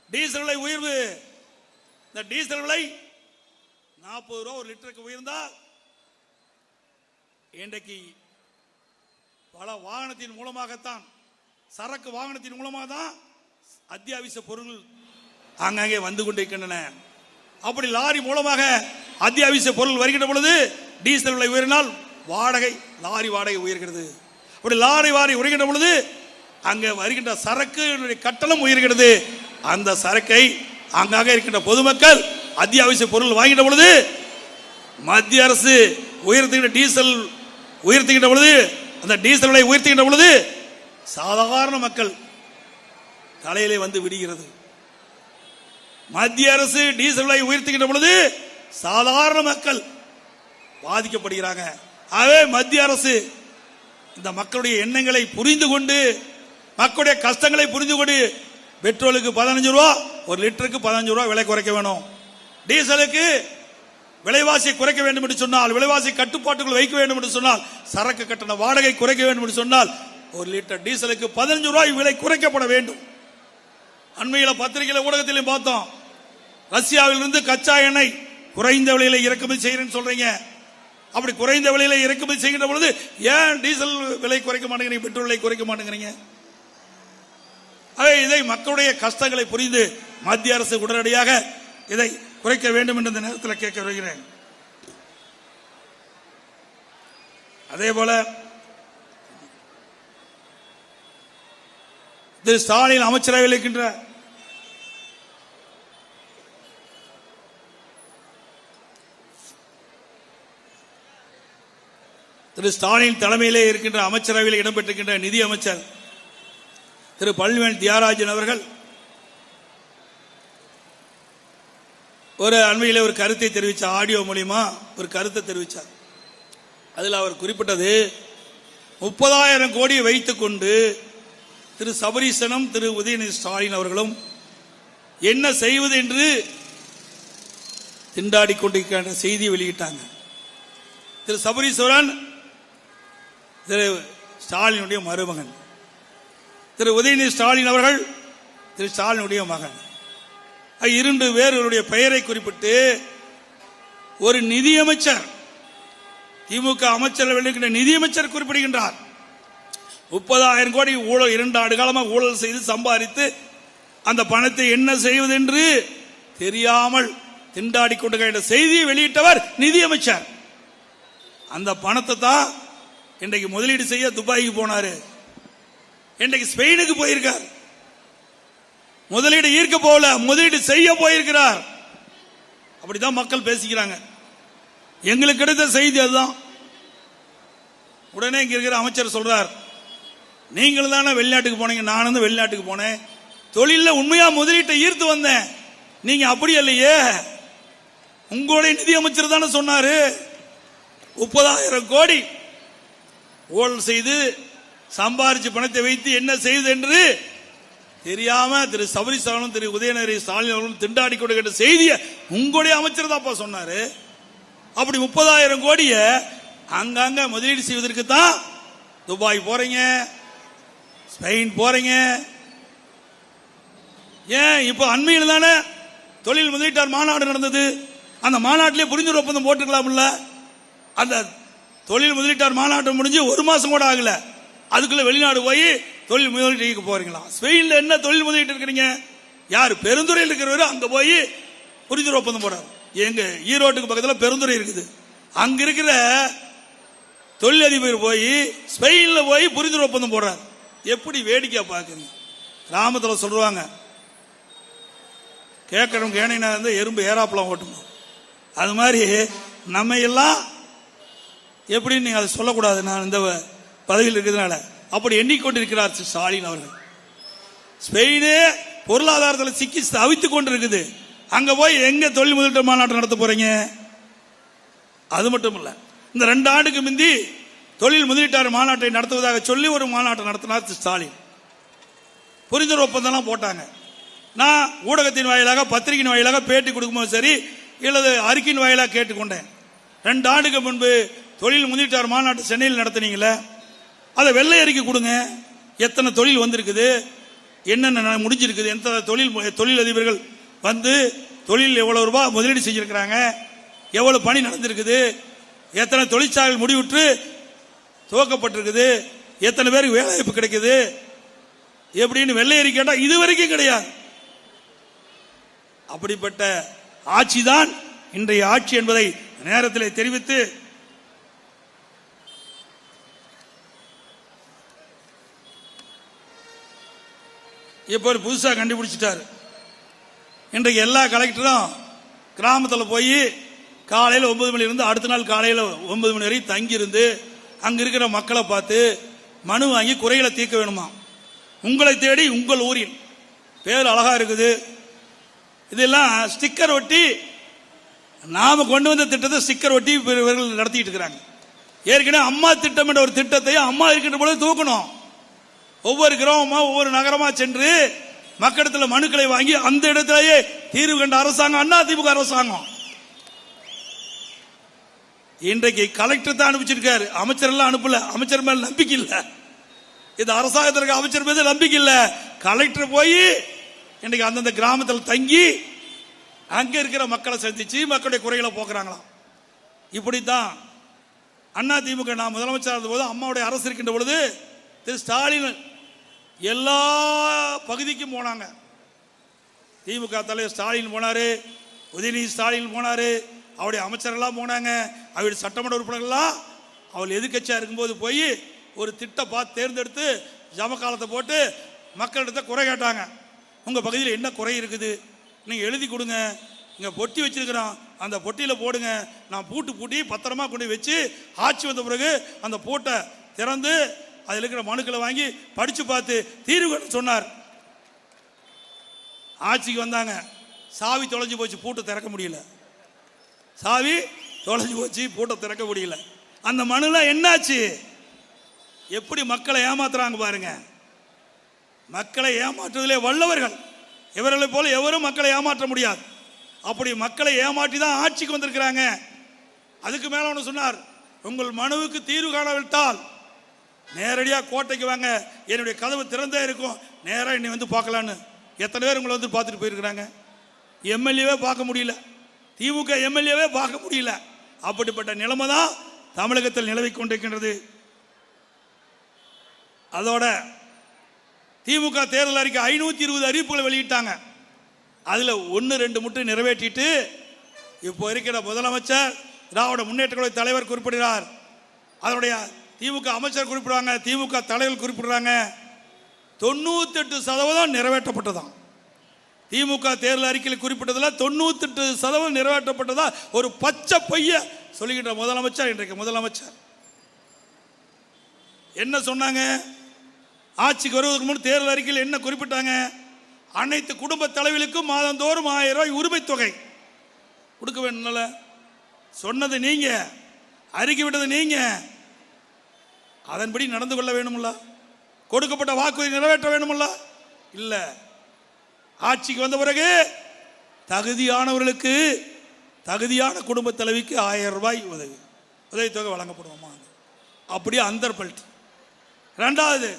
டீசல் விலை உயர்வு, இந்த டீசல் விலை 40 ரூபா ஒரு லிட்டருக்கு உயர்ந்தா இன்றைக்கு பல வாகனத்தின் மூலமாகத்தான், சரக்கு வாகனத்தின் மூலமாக தான் அத்தியாவசிய பொருள் ஆங்காங்கே வந்து கொண்டிருக்கின்றன. அப்படி லாரி மூலமாக அத்தியாவசிய பொருள் வருகின்ற பொழுது டீசல் விலை உயர்ந்தால் வாடகை, லாரி வாடகை உயர்கிறது. அப்படி லாரி வாரி உயர்கின்ற பொழுது அங்கே வருகின்ற சரக்கு கட்டணம் உயர்கிறது. அந்த சரக்கை அங்காக இருக்கின்ற பொதுமக்கள் அத்தியாவசிய பொருள் வாங்கின்ற பொழுது மத்திய அரசு உயர்த்துகின்ற டீசல் உயர்த்துகின்ற பொழுது, அந்த டீசல் விலை உயர்த்துகின்ற பொழுது சாதாரண மக்கள் தலையிலே வந்து விடுகிறது. மத்திய அரசு டீசல் விலை உயர்த்துகின்ற பொழுது சாதாரண மக்கள் பாதிக்கப்படுகிறாங்க. ஆகவே மத்திய அரசு இந்த மக்களுடைய எண்ணங்களை புரிந்து கொண்டு, மக்களுடைய கஷ்டங்களை புரிந்து கொண்டு, பெட்ரோலுக்கு 15 ரூபா, ஒரு லிட்டருக்கு 15 ரூபா விலை குறைக்க வேணும். டீசலுக்கு விலைவாசி குறைக்க வேண்டும் என்று சொன்னால், விலைவாசி கட்டுப்பாட்டுக்குள் வைக்க வேண்டும் என்று சொன்னால், சரக்கு கட்டண வாடகை குறைக்க வேண்டும் என்று சொன்னால், ஒரு லிட்டர் டீசலுக்கு 15 ரூபாய் விலை குறைக்கப்பட வேண்டும். அண்மையில் பத்திரிகையில் ஊடகத்திலும் பார்த்தோம், ரஷ்யாவிலிருந்து கச்சா எண்ணெய் குறைந்த விலையில இறக்குமதி செய்யறேன்னு சொல்றீங்க. அப்படி குறைந்த விலையில இறக்குமதி செய்கின்ற பொழுது ஏன் டீசல் விலை குறைக்க மாட்டேங்கிறீங்க, பெட்ரோல் விலை குறைக்க மாட்டேங்கிறீங்க? இதை மக்களுடைய கஷ்டங்களை புரிந்து மத்திய அரசு உடனடியாக இதை குறைக்க வேண்டும் என்று இந்த நேரத்தில் கேட்க வருகிறேன். அதே போல திரு ஸ்டாலின் அமைச்சரவையில் இருக்கின்ற திரு ஸ்டாலின் தலைமையிலே இருக்கின்ற அமைச்சரவையில் இடம்பெற்றிருக்கின்ற நிதி அமைச்சர் திரு பழனிவேல் தியாகராஜன் அவர்கள் ஒரு அண்மையில் ஒரு கருத்தை தெரிவித்தார். ஆடியோ மூலியமா ஒரு கருத்தை தெரிவித்தார். அதில் அவர் குறிப்பிட்டது 30,000 கோடியை வைத்துக் கொண்டு திரு சபரீசனும் திரு உதயநிதி ஸ்டாலின் அவர்களும் என்ன செய்வது என்று திண்டாடி கொண்டிருக்கின்ற செய்தியை வெளியிட்டாங்க. திரு சபரீஸ்வரன் திரு ஸ்டாலினுடைய மருமகன், திரு உதயநிதி ஸ்டாலின் அவர்கள் திரு ஸ்டாலினுடைய மகன். 2 பேர்களுடைய பெயரை குறிப்பிட்டு ஒரு நிதியமைச்சர், திமுக அமைச்சர் நிதியமைச்சர் குறிப்பிடுகின்றார். 30,000 கோடி ஊழல், 2 ஆண்டு காலமாக ஊழல் செய்து சம்பாதித்து அந்த பணத்தை என்ன செய்வது என்று தெரியாமல் திண்டாடி கொண்டு செய்தியை வெளியிட்டவர் நிதியமைச்சர். அந்த பணத்தை தான் இன்றைக்கு முதலீடு செய்ய துபாய்க்கு போனாரு, இன்றைக்கு ஸ்பெயினுக்கு போயிருக்கார். முதலீடு ஈர்க்க போல, முதலீடு செய்ய போயிருக்கிறார். அப்படிதான் மக்கள் பேசிக்கிறாங்க. எங்களுக்கு கிடைத்த செய்தி அதுதான். உடனே இங்க இருக்கிற அமைச்சர் சொல்றார், நீங்கள் தானே வெளிநாட்டுக்கு போனீங்க, நானும் வெளிநாட்டுக்கு போனேன், தொழில உண்மையா முதலீட்டை ஈர்த்து வந்தேன், நீங்க அப்படி இல்லையே, உங்களுடைய நிதி அமைச்சர் தானே சொன்னாரு 30,000 கோடி ஊழல் செய்து சம்பாரிச்சு பணத்தை வைத்து என்ன செய்வது என்று தெரியாம திரு சபரீசனும் திரு உதயநிதி ஸ்டாலின் அவர்களும் திண்டாடி கொண்டு செய்தியை உங்களுடைய அமைச்சர் தான்ப்பா சொன்னாரு. அப்படி 30,000 கோடிய அங்கங்க முதலீடு செய்வதற்கு தான் துபாய் போறீங்க, ஸ்பெயின் போறீங்க. ஏன் இப்ப அண்மையில் தானே தொழில் முதலீட்டார் மாநாடு நடந்தது, அந்த மாநாட்டிலே புரிந்துணர்வு ஒப்பந்தம் போட்டுக்கலாம்ல. அந்த தொழில் முதலீட்டார் மாநாட்டம் முடிஞ்சு 1 மாசம் கூட ஆகல, அதுக்குள்ள வெளிநாடு போய் தொழில் முதலீட்டு போறீங்களா? ஸ்பெயின்ல என்ன தொழில் முதலீட்டு இருக்கிறீங்க? யார் பெருந்துறையில் இருக்கிறவரு அங்க போய் புரிந்துணர்வு ஒப்பந்தம் போறாரு. எங்க ஈரோட்டுக்கு பக்கத்தில் பெருந்துறை இருக்குது, அங்க இருக்கிற தொழிலதிபர் போய் ஸ்பெயின்ல போய் புரிந்துணர்வு ஒப்பந்தம் போடுறாரு. எப்படி வேடிக்கை பாக்குறீங்க? கிராமத்தில் சொல்றாங்க, கேட்கறவங்க ஏனைனா இருந்து எறும்பு ஏறாப்பலாம் ஓட்டணும். அது மாதிரி நம்ம எல்லாம் எப்படின்னு நீங்க அதை சொல்லக்கூடாது. நான் இந்த பதவியில் இருக்கிறதுனால அப்படி எண்ணிக்கொண்டிருக்கிறார் ஸ்டாலின் அவர்கள். ஸ்பெயினே பொருளாதாரத்தில் சிக்கி தவித்துக் கொண்டிருக்குது, அங்க போய் எங்க தொழில் முதலீட்டு மாநாட்டம் நடத்த போறீங்க? அது மட்டும் இல்ல, இந்த 2 ஆண்டுக்கு முந்தி தொழில் முதலீட்டார் மாநாட்டை நடத்துவதாக சொல்லி ஒரு மாநாட்டை நடத்தினார் ஸ்டாலின். புரிந்துணர்வு ஒப்பந்தம் போட்டாங்க. நான் ஊடகத்தின் வாயிலாக, பத்திரிகையின் வாயிலாக பேட்டி கொடுக்கும்போது சரி, இல்லது அறிக்கையின் வாயிலாக கேட்டுக்கொண்டேன். 2 ஆண்டுக்கு முன்பு தொழில் முதலீட்டார் மாநாட்டு சென்னையில் நடத்தினீங்களே, அதை வெள்ளை அறிக்கை கொடுங்க. எத்தனை தொழில் வந்திருக்குது, என்னென்ன முடிஞ்சிருக்குது, எத்தனை தொழில் அதிபர்கள் வந்து தொழில் எவ்வளவு ரூபாய் முதலீடு செஞ்சிருக்கிறாங்க, எவ்வளவு பணி நடந்திருக்குது, எத்தனை தொழிற்சாலைகள் முடிவுற்று துவக்கப்பட்டிருக்குது, எத்தனை பேருக்கு வேலை வாய்ப்பு கிடைக்குது எப்படின்னு வெள்ளை அறிக்கை கேட்டா இது வரைக்கும் கிடையாது. அப்படிப்பட்ட ஆட்சிதான் இன்றைய ஆட்சி என்பதை நேரத்தில் தெரிவித்து இப்போ புதுசாக கண்டுபிடிச்சிட்டாரு. இன்றைக்கு எல்லா கலெக்டரும் கிராமத்தில் போய் காலையில் 9 மணி இருந்து அடுத்த நாள் காலையில் 9 மணி வரைக்கும் தங்கியிருந்து அங்கே இருக்கிற மக்களை பார்த்து மனு வாங்கி குறைகளை தீர்க்க வேணுமா. உங்களை தேடி உங்கள் ஊரில் பேர் அழகா இருக்குது. இதெல்லாம் ஸ்டிக்கர் ஒட்டி நாம கொண்டு வந்த திட்டத்தை ஸ்டிக்கர் ஒட்டி இவர்கள் நடத்திட்டு இருக்கிறாங்க. ஏற்கனவே அம்மா திட்டம் என்ற ஒரு திட்டத்தை அம்மா இருக்கின்ற பொழுது தூக்கணும். ஒவ்வொரு கிராமமா ஒவ்வொரு நகரமா சென்று மக்களிடத்தில் மனுக்களை வாங்கி அந்த இடத்திலேயே தீர்வு கண்ட அரசாங்கம் அதிமுக அரசாங்கம். இன்றைக்கு கலெக்டர் தான் அனுப்பிச்சிருக்காரு, அமைச்சர் எல்லாம் அனுப்பல. அமைச்சர் மேல நம்பிக்கை இல்ல, இது அரசாங்கத்திற்கு அமைச்சர் மீது நம்பிக்கை இல்ல. கலெக்டர் போய் இன்றைக்கு அந்தந்த கிராமத்தில் தங்கி அங்க இருக்கிற மக்களை சந்திச்சு மக்களுடைய குறைகளை போக்குறாங்களாம். இப்படித்தான் அதிமுக நான் முதலமைச்சர் இருந்த போது அம்மாவுடைய அரசு இருக்கின்ற பொழுது திரு ஸ்டாலின் எல்லா பகுதிக்கும் போனாங்க. திமுக தலைவர் ஸ்டாலின் போனாரு, உதயநிதி ஸ்டாலின் போனாரு, அவருடைய அமைச்சர்கள்லாம் போனாங்க, அவருடைய சட்டமன்ற உறுப்பினர்கள்லாம் அவர் எதிர்கட்சியா இருக்கும்போது போய் ஒரு திட்டம் பார்த்து தேர்ந்தெடுத்து ஜமக்காலத்தை போட்டு மக்களிடத்தை குறை கேட்டாங்க. உங்க பகுதியில் என்ன குறை இருக்குது நீங்க எழுதி கொடுங்க, இங்க பொட்டி வச்சிருக்கிறோம் அந்த பொட்டியில போடுங்க, நான் பூட்டி பத்திரமா கொண்டு வச்சு ஆட்சி வந்த பிறகு அந்த பூட்டை திறந்து அதில் இருக்கிற மனுக்களை வாங்கி படிச்சு பார்த்து தீர்வு சொன்னார். ஆட்சிக்கு வந்தாங்க, சாவி தொலைஞ்சு போச்சு, பூட்டை திறக்க முடியல. சாவி தொலைஞ்சு போச்சு, பூட்டை திறக்க முடியல. அந்த மனுல என்னாச்சு? எப்படி மக்களை ஏமாத்துறாங்க பாருங்க. மக்களை ஏமாற்றுவதிலே வல்லவர்கள் இவர்களை போல எவரும் மக்களை ஏமாற்ற முடியாது. அப்படி மக்களை ஏமாற்றி தான் ஆட்சிக்கு வந்திருக்கிறாங்க. அதுக்கு மேல ஒன்று சொன்னார், உங்கள் மனுவுக்கு தீர்வு காணவிட்டால் நேரடியாக கோட்டைக்கு வாங்க, என்னுடைய கதவு திறந்தே இருக்கும், நேராக என்னை வந்து பார்க்கலான்னு. எத்தனை பேர் உங்களை வந்து பார்த்துட்டு போயிருக்கிறாங்க? எம்எல்ஏவே பார்க்க முடியல, திமுக எம்எல்ஏவே பார்க்க முடியல. அப்படிப்பட்ட நிலைமை தான் தமிழகத்தில் நிலவிக் கொண்டிருக்கின்றது. அதோட திமுக தேர்தல் அறிக்கை 520 அறிவிப்புகளை வெளியிட்டாங்க. அதில் 1-2 மட்டும் நிறைவேற்றிட்டு இப்போ இருக்கிற முதலமைச்சர் திராவிட முன்னேற்ற கழக தலைவர் குறிப்பிடுகிறார், அதனுடைய திமுக அமைச்சர் குறிப்பிடுறாங்க, திமுக தலைவர் குறிப்பிடுறாங்க. 98% நிறைவேற்றப்பட்டதான். திமுக தேர்தல் அறிக்கையில் குறிப்பிட்டதில் 98% நிறைவேற்றப்பட்டதா ஒரு பச்சை பொய்ய சொல்லுகின்ற முதலமைச்சர் இன்றைக்கு முதலமைச்சர். என்ன சொன்னாங்க? ஆட்சிக்கு வருவதற்கு முன் தேர்தல் அறிக்கையில் என்ன குறிப்பிட்டாங்க? அனைத்து குடும்ப தலைவர்களுக்கும் மாதந்தோறும் 1000 ரூபாய் உரிமை தொகை கொடுக்க வேண்டும். சொன்னது நீங்க, அறிக்கை விட்டது நீங்க, அதன்படி நடந்து கொள்ள வேணும்ல? கொடுக்கப்பட்ட வாக்குறுதி நிறைவேற்ற வேணும்ல? இல்ல. ஆட்சிக்கு வந்த பிறகு தகுதியானவர்களுக்கு, தகுதியான குடும்ப தலைவிக்கு 1000 ரூபாய் உதவித்தொகை வழங்கப்படுவோமா? அப்படியே அந்தர்பல்ட். இரண்டாவது,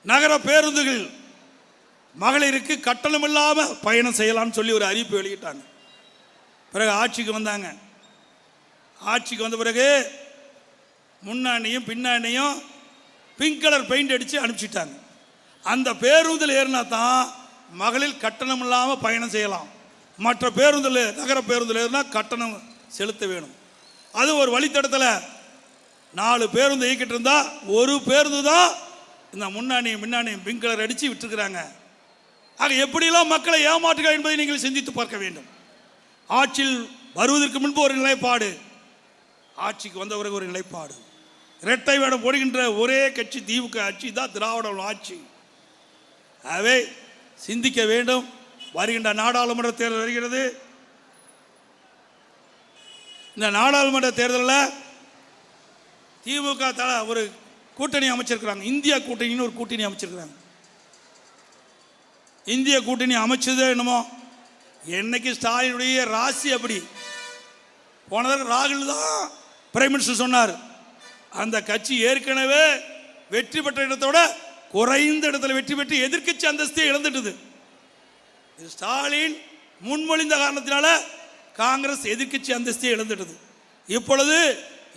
நகர பேருந்துகள் மகளிருக்கு கட்டணம் இல்லாம பயணம் செய்யலாம்னு சொல்லி ஒரு அறிவிப்பு வெளியிட்டாங்க. பிறகு ஆட்சிக்கு வந்தாங்க. ஆட்சிக்கு வந்த பிறகு முன்னாடியும் பின்னாடியும் பிங்க் கலர் பெயிண்ட் அடிச்சு அனுப்பிச்சிட்டாங்க. அந்த பேருந்தில் ஏறினா தான் மகளிர் கட்டணம் இல்லாமல் பயணம் செய்யலாம். மற்ற பேருந்தில், நகர பேருந்தில் ஏறினா கட்டணம் செலுத்த வேணும். அது ஒரு வழித்தடத்தில் 4 பேருந்து இயக்கிட்டு இருந்தா ஒரு பேருந்து தான் இந்த முன்னாடியும் பின்னாடியும் பிங்க் கலர் அடித்து விட்டுருக்கிறாங்க. ஆக எப்படியெல்லாம் மக்களை ஏமாற்றுகிறார் என்பதை நீங்கள் சிந்தித்து பார்க்க வேண்டும். ஆட்சியில் வருவதற்கு முன்பு ஒரு நிலைப்பாடு, ஆட்சிக்கு வந்த பிறகு ஒரு நிலைப்பாடு. இரட்டை வேடம் போடுகின்ற ஒரே கட்சி திமுக ஆட்சி தான், திராவிட ஆட்சி. ஆகவே சிந்திக்க வேண்டும். வருகின்ற நாடாளுமன்ற தேர்தல் வருகிறது. இந்த நாடாளுமன்ற தேர்தலில் திமுக ஒரு கூட்டணி அமைச்சிருக்கிறாங்க. இந்தியா கூட்டணின்னு ஒரு கூட்டணி அமைச்சிருக்கிறாங்க. இந்திய கூட்டணி அமைச்சதே என்னமோ, என்னைக்கு ஸ்டாலினுடைய ராசி அப்படி போனதற்கு ராகுல் தான் பிரைம் மினிஸ்டர் சொன்னார். அந்த கட்சி ஏற்கனவே வெற்றி பெற்ற இடத்தோட குறைந்த இடத்துல வெற்றி பெற்று எதிர்க்கட்சி அந்தஸ்தே இழந்துட்டது. ஸ்டாலின் முன்மொழிந்த காரணத்தினால காங்கிரஸ் எதிர்க்கட்சி அந்தஸ்தை இழந்துட்டது. இப்பொழுது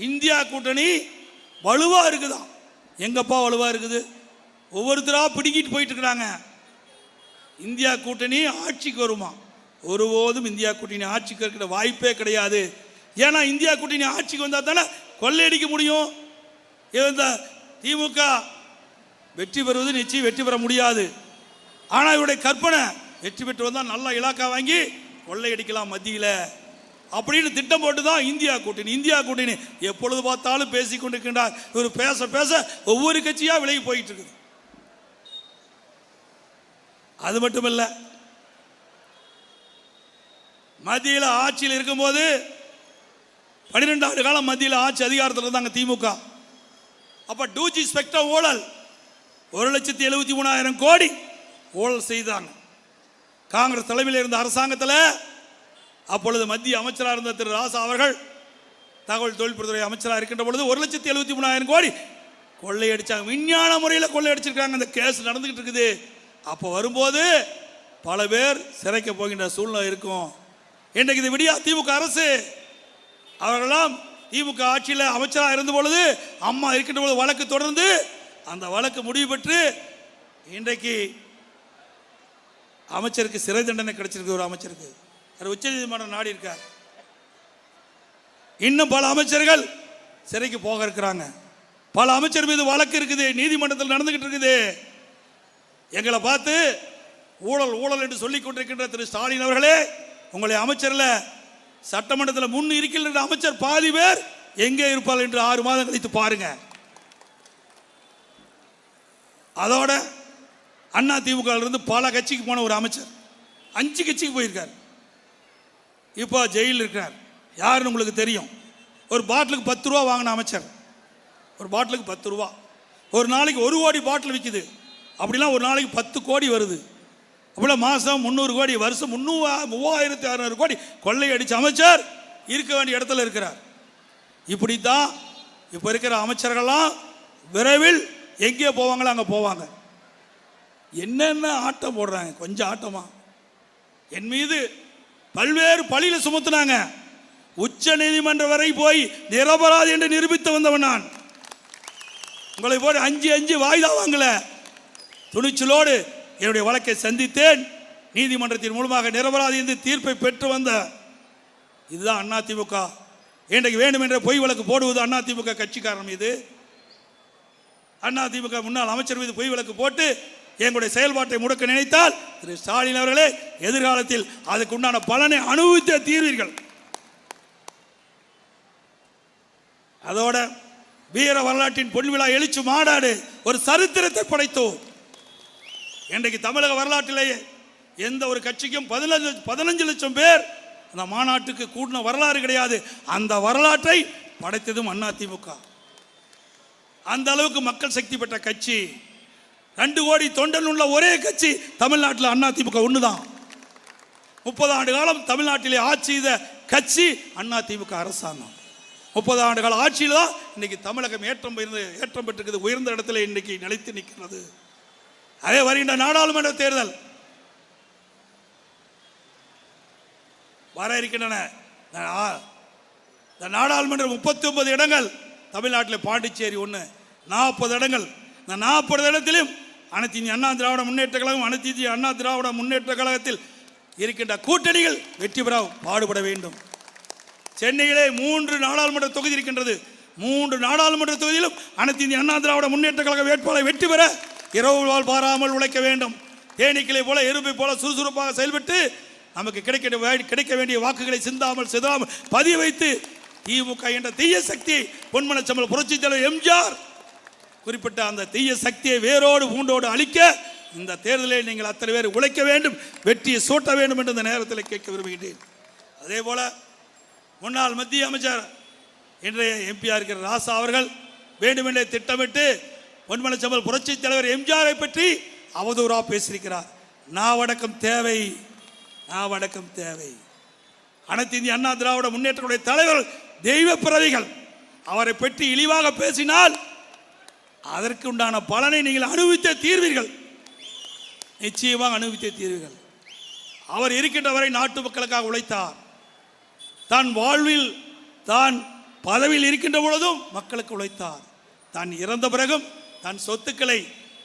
இந்தியா கூட்டணி வலுவா இருக்குதான். எங்கப்பா வலுவா இருக்குது? ஒவ்வொருத்தரா பிடிக்கிட்டு போயிட்டு இருக்கிறாங்க. இந்தியா கூட்டணி ஆட்சிக்கு வருமா? ஒருபோதும் இந்தியா கூட்டணி ஆட்சிக்கு இருக்கிற வாய்ப்பே கிடையாது. ஏன்னா இந்தியா கூட்டணி ஆட்சிக்கு வந்தால் தானே கொள்ளையடிக்க முடியும். இந்த திமுக வெற்றி பெறுவது நிச்சயம் வெற்றி பெற முடியாது. ஆனால் இவருடைய கற்பனை வெற்றி பெற்று வந்தால் நல்ல இலாக்கா வாங்கி கொள்ளையடிக்கலாம் மத்தியில் அப்படின்னு திட்டம் போட்டு தான் இந்தியா கூட்டணி. இந்தியா கூட்டணி எப்பொழுது பார்த்தாலும் பேசி கொண்டிருக்கின்றார். இவர் பேச பேச ஒவ்வொரு கட்சியாக விலகி போயிட்டு இருக்குது. அது மட்டுமல்ல, மத்தியில் ஆட்சியில் இருக்கும்போது 12 ஆண்டு காலம் மத்தியில் ஆட்சி அதிகாரத்தில் இருந்தாங்க திமுக. அப்ப 2G ஸ்பெக்ட்ரம் ஊழல் 1,73,000 கோடி ஊழல் செய்தாங்க. காங்கிரஸ் தலைமையில் இருந்த அரசாங்கத்தில் அப்பொழுது மத்திய அமைச்சராக இருந்த திரு ராசா அவர்கள் தகவல் தொழில்நுட்பத்துறை அமைச்சராக இருக்கின்ற பொழுது 1,73,000 கோடி கொள்ளையடிச்சாங்க. விஞ்ஞான முறையில் கொள்ளையடிச்சிருக்காங்க. அந்த கேஸ் நடந்துகிட்டு இருக்குது. அப்போ வரும்போது பல பேர் சிறைக்க போகின்ற சூழ்நிலை இருக்கும். இன்றைக்கு இது விடியா திமுக அரசு. அவர்களெல்லாம் திமுக ஆட்சியில் அமைச்சராக இருந்த பொழுது அம்மா இருக்கின்ற பொழுது வழக்கு தொடர்ந்து அந்த வழக்கு முடிவு பெற்று இன்றைக்கு அமைச்சருக்கு சிறை தண்டனை கிடைச்சிருக்கு. ஒரு அமைச்சருக்கு உச்ச நீதிமன்றம் நாடி இருக்கார். இன்னும் பல அமைச்சர்கள் சிறைக்கு போக இருக்கிறாங்க. பல அமைச்சர் மீது வழக்கு இருக்குது, நீதிமன்றத்தில் நடந்துகிட்டு இருக்குது. எங்களை பார்த்து ஊழல் ஊழல் என்று சொல்லிக் கொண்டிருக்கின்ற திரு ஸ்டாலின் அவர்களே, உங்களை அமைச்சரில் சட்டமன்றத்தில் முன் இருக்கின்ற அமைச்சர் பாதி பேர் எங்கே இருப்பார்கள் என்று 6 மாதம் கழித்து பாருங்க. அதோட அண்ணா திமுக இருந்து பல கட்சிக்கு போன ஒரு அமைச்சர் 5 கட்சிக்கு போயிருக்கார். இப்போ ஜெயிலில் இருக்கிறார். யாருன்னு உங்களுக்கு தெரியும். ஒரு பாட்டிலுக்கு 10 ரூபா வாங்கின அமைச்சர். ஒரு பாட்டிலுக்கு 10 ரூபா. ஒரு நாளைக்கு 1 கோடி பாட்டில் விற்குது. அப்படிலாம் ஒரு நாளைக்கு 10 கோடி வருது. அப்படிலாம் மாதம் 300 கோடி, வருஷம் 3600 கோடி கொள்ளை அடித்த அமைச்சர் இருக்க வேண்டிய இடத்துல இருக்கிறார். இப்படி தான் இப்போ இருக்கிற அமைச்சர்கள்லாம் விரைவில் எங்கே போவாங்களோ அங்கே போவாங்க. என்னென்ன ஆட்டம் போடுறாங்க. கொஞ்சம் ஆட்டமா? என் மீது பல்வேறு பழியில சுமத்துனாங்க. உச்ச நீதிமன்றம் வரை போய் நிரபராதி என்று நிரூபித்து வந்தவன் நான். உங்களை போய் 5 வாய்தா வாங்கல, துணிச்சலோடு என்னுடைய வழக்கை சந்தித்தேன். நீதிமன்றத்தின் மூலமாக நிரபராதி என்று தீர்ப்பை பெற்று வந்த இதுதான் அதிமுக. இன்றைக்கு வேண்டும் என்ற பொய் வழக்கு போடுவது அதிமுக கட்சிக்காரன் மீது. அதிமுக முன்னாள் அமைச்சர் மீது பொய் வழக்கு போட்டு எங்களுடைய செயல்பாட்டை முடக்க நினைத்தால் திரு ஸ்டாலின் அவர்களே, எதிர்காலத்தில் அதுக்கு உண்டான பலனை அனுபவித்த தீர்வீர்கள். அதோட வீர வரலாற்றின் பொன்விழா எழுச்சி மாநாடு ஒரு சரித்திரத்தை படைத்தோம். இன்றைக்கு தமிழக வரலாற்றிலேயே எந்த ஒரு கட்சிக்கும் 15 லட்சம் பேர் அந்த மாநாட்டுக்கு கூட்டின வரலாறு கிடையாது. அந்த வரலாற்றை படைத்ததும் அதிமுக. அந்த அளவுக்கு மக்கள் சக்தி பெற்ற கட்சி. 2 கோடி தொண்டன் உள்ள ஒரே கட்சி தமிழ்நாட்டில் அதிமுக ஒண்ணுதான். 30 ஆண்டு காலம் தமிழ்நாட்டிலே ஆட்சி செய்த கட்சி அதிமுக அரசாங்கம். 30 ஆண்டு கால ஆட்சியில் தான் இன்னைக்கு தமிழகம் ஏற்றம் பெற்றிருக்கிறது. உயர்ந்த இடத்துல இன்னைக்கு நிலைத்து நிற்கிறது. அதே வருகின்ற நாடாளுமன்ற தேர்தல் வர இருக்கின்றன. இந்த நாடாளுமன்ற 39 இடங்கள் தமிழ்நாட்டில் பாண்டிச்சேரி 1, 40 இடங்கள். இந்த 40 இடத்திலும் அனைத்து இந்திய அண்ணா திராவிட முன்னேற்ற கழகம், அனைத்து இந்திய அண்ணா திராவிட முன்னேற்ற கழகத்தில் இருக்கின்ற கூட்டணிகள் வெற்றி பெற பாடுபட வேண்டும். சென்னையிலே 3 நாடாளுமன்ற தொகுதி இருக்கின்றது. 3 நாடாளுமன்ற தொகுதியிலும் அனைத்து இந்திய அண்ணா திராவிட முன்னேற்ற கழக வேட்பாளரை வெற்றி பெற இரவு பாராமல் உழைக்க வேண்டும். தேனீக்களை போல எறும்பை போல சுறுசுறுப்பாக செயல்பட்டு நமக்கு கிடைக்க வேண்டிய வாக்குகளை சிந்தாமல் பதிய வைத்து திமுக என்ற தீய சக்தியை பொன்மனச்சம்பல் புரட்சித் தலைவர் எம்ஜிஆர் குறிப்பிட்ட அந்த தீய சக்தியை வேரோடு பூண்டோடு அழிக்க இந்த தேர்தலில் நீங்கள் அத்தனை பேர் உழைக்க வேண்டும், வெற்றியை சூட்ட வேண்டும் என்று இந்த நேரத்தில் கேட்க விரும்புகின்றேன். அதே போல முன்னாள் மத்திய அமைச்சர் இன்றைய எம்பியா இருக்கிற ராசா அவர்கள் வேண்டுமென்றே திட்டமிட்டு பொன்மனச்சம்பல் புரட்சித் தலைவர் எம்ஜிஆரை பற்றி அவதூறா பேசியிருக்கிறார். நாவடக்கம் தேவை, நாவடக்கம் தேவை. அனைத்து இந்திய அண்ணா திராவிட முன்னேற்ற தலைவர் தெய்வ பிறவிகள். அவரை பற்றி இழிவாக பேசினால் அதற்கு உண்டான பலனை நீங்கள் அனுபவித்த தீர்வீர்கள். நிச்சயமாக அனுபவித்த தீர்வீர்கள். அவர் இருக்கின்ற வரை நாட்டு மக்களுக்காக உழைத்தார். தான் வாழ்வில் தான் பதவியில் இருக்கின்ற பொழுதும் மக்களுக்கு உழைத்தார். தான் இறந்த பிறகும் தன் சொத்துக்களை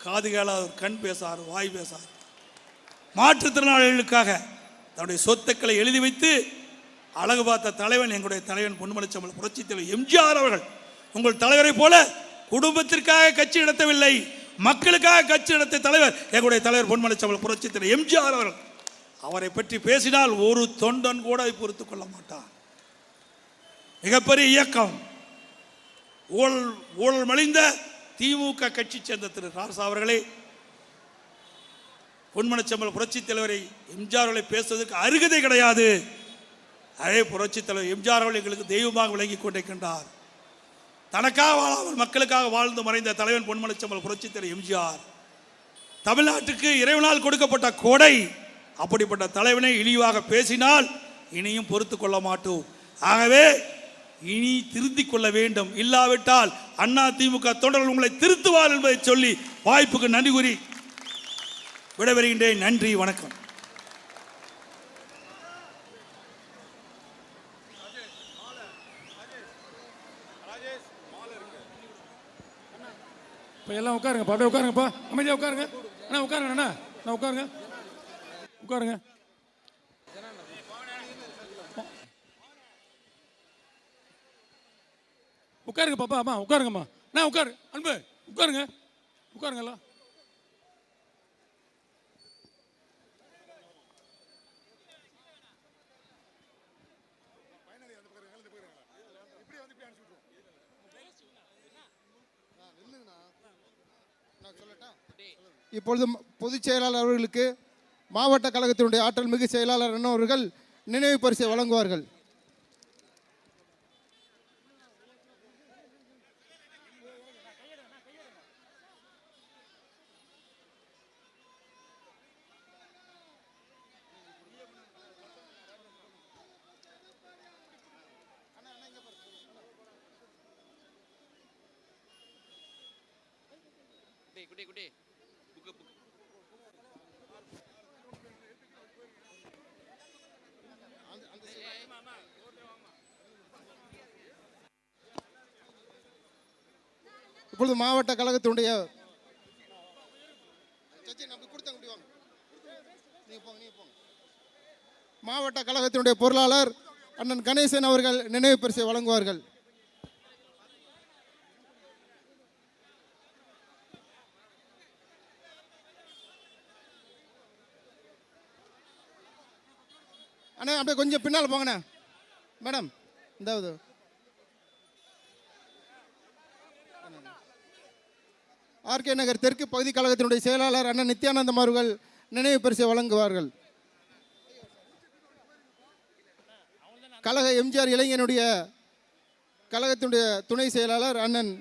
காது கேளாத கண் பேசார், வாய் பேசார். மாற்றுத்திறனாளிகளுக்காக தன்னுடைய சொத்துக்களை எழுதி வைத்து அழகு பார்த்த தலைவன் எங்களுடைய தலைவன் பொன்மனச்செம்மல் புரட்சித் தலைவர் எம்ஜிஆர் அவர்கள். உங்கள் தலைவரை போல குடும்பத்திற்காக கட்சி நடத்தவில்லை, மக்களுக்காக கட்சி நடத்திய தலைவர் எங்களுடைய தலைவர் பொன்மனச்செம்மல் புரட்சித் தலைவர் எம்ஜிஆர் அவர்கள். அவரை பற்றி பேசினால் ஒரு தொண்டன் கூட பொறுத்துக் கொள்ள மாட்டார். மிகப்பெரிய இயக்கம், ஊழல் மலிந்த திமுக கட்சி சேர்ந்த திரு ராசா அவர்களே, பொன்மனச்செம்மல் புரட்சித் தலைவரை எம்ஜிஆர் அவர்களை பேசுவதற்கு அருகதை கிடையாது. அதே புரட்சித் தலைவர் எம்ஜிஆர் அவர்கள் எங்களுக்கு தெய்வமாக விளங்கி கொண்டிருக்கின்றார். தனக்காக வாழாமல் மக்களுக்காக வாழ்ந்து மறைந்த தலைவன் பொன்மனச்செம்மல் புரட்சித் தலைவர் எம்ஜிஆர் தமிழ்நாட்டுக்கு இறைவனால் கொடுக்கப்பட்ட கொடை. அப்படிப்பட்ட தலைவனை இழிவாக பேசினால் இனியும் பொறுத்து கொள்ள மாட்டோம். ஆகவே இனி திருத்திக் கொள்ள வேண்டும். இல்லாவிட்டால் அண்ணா திமுக தொண்டர்கள் உங்களை திருத்துவார் என்பதை சொல்லி வாய்ப்புக்கு நன்றி கூறி விடைபெறுகின்றேன். நன்றி, வணக்கம். இப்போ எல்லாம் உட்காருங்கப்பா, அப்படியே உட்காருங்கப்பா, அமைதியாக உட்காருங்க அண்ணா, உட்காருங்க அண்ணா, நான் உட்காருங்க உட்காருங்க. உட்காருங்க பாப்பா, அம்மா உட்காருங்கம்மா, நான் உட்காரு அன்பு, உட்காருங்க உட்காருங்களா. இப்பொழுது பொதுச் செயலாளர் அவர்களுக்கு மாவட்ட கழகத்தினுடைய ஆற்றல் மிகு செயலாளர் அண்ணா அவர்கள் நினைவு பரிசை வழங்குவார்கள். இப்பொழுது மாவட்ட கழகத்தினுடைய மாவட்ட கழகத்தினுடைய பொருளாளர் அண்ணன் கணேசன் அவர்கள் நினைவு பரிசை வழங்குவார்கள். அண்ணா அப்படியே கொஞ்சம் பின்னால் போங்கண்ணா. மேடம் இந்த ஆர்கே நகர் தெற்கு பகுதி கழகத்தினுடைய செயலாளர் அண்ணன் நித்யானந்தம் அவர்கள் நினைவு பரிசை வழங்குவார்கள். கழக எம்ஜிஆர் இளைஞனுடைய கழகத்தினுடைய துணை செயலாளர் அண்ணன்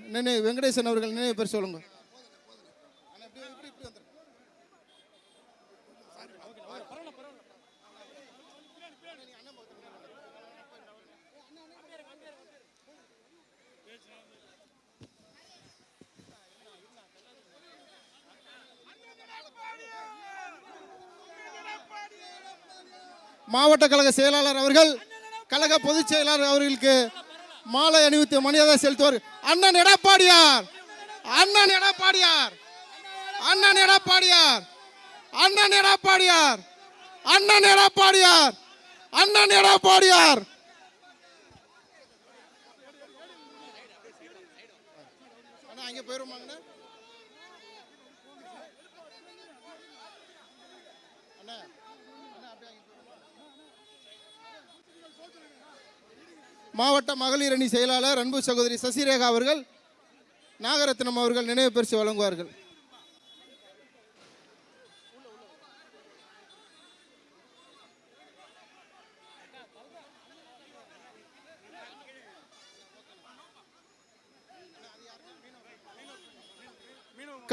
வெங்கடேசன் அவர்கள் நினைவு பரிசு வழங்குவார். மாவட்ட கழக செயலாளர் அவர்கள் கழக பொதுச் செயலாளர் அவர்களுக்கு மாலை அணிவித்து மரியாதை செலுத்துவார். அண்ணன் எடப்பாடியார், அண்ணன் எடப்பாடியார், அண்ணன் எடப்பாடியார், அண்ணன் எடப்பாடியார், அண்ணன் எடப்பாடியார், அண்ணன் எடப்பாடியார். அங்கே போயிருமாங்கண்ணா. மாவட்ட மகளிர் அணி செயலாளர் அன்பு சகோதரி சசிரேகா அவர்கள் நாகரத்னம் அவர்கள் நினைவு பரிசு வழங்குவார்கள்.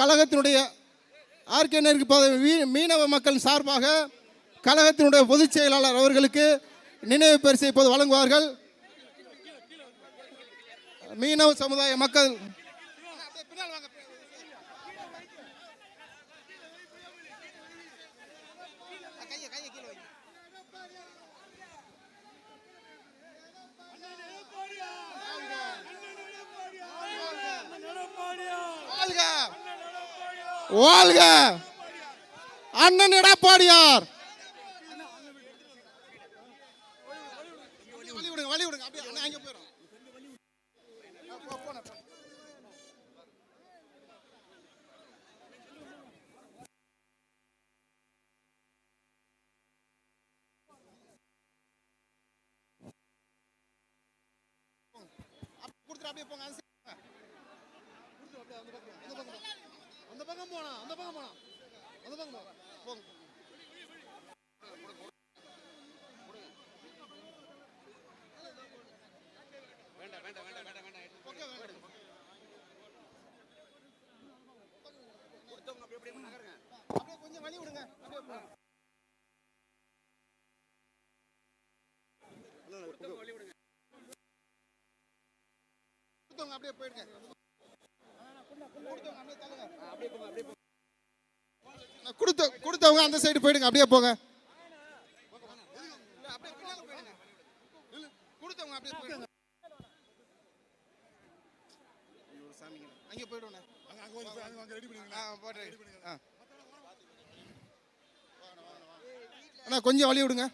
கழகத்தினுடைய ஆர்கே மீனவ மக்கள் சார்பாக கழகத்தினுடைய பொதுச் செயலாளர் அவர்களுக்கு நினைவு பரிசை இப்போது வழங்குவார்கள். மீனவ சமுதாய மக்கள் வாழ்க வாழ்க அண்ணன் எடப்பாடியார். வழி விடுங்க வழி விடுங்க அப்படியே அண்ணா அங்க போயிடும். கொடுத்துட்டு அப்படியே போங்க. அந்த பக்கம் போனா அந்த பக்கம் போனா அந்த பக்கம் போங்க. வேண்டாம் வேண்டாம் வேண்டாம் வேண்டாம் வேண்டாம். ஓகே வேண்டாம். கொடுத்தவங்க அப்படியே நகருங்க. அப்படியே கொஞ்சம் வழி விடுங்க. அப்படியே போங்க. கொடுத்தவங்க வழி விடுங்க. கொடுத்தவங்க அப்படியே போயிடுங்க. கொடுத்தவங்க அந்த சைடு போயிடுங்க. அப்படியே போங்க. கொடுத்தவங்க அப்படியே போயிடுங்க. அங்க போயிடுவோம். அண்ணா கொஞ்சம் வழி விடுங்க.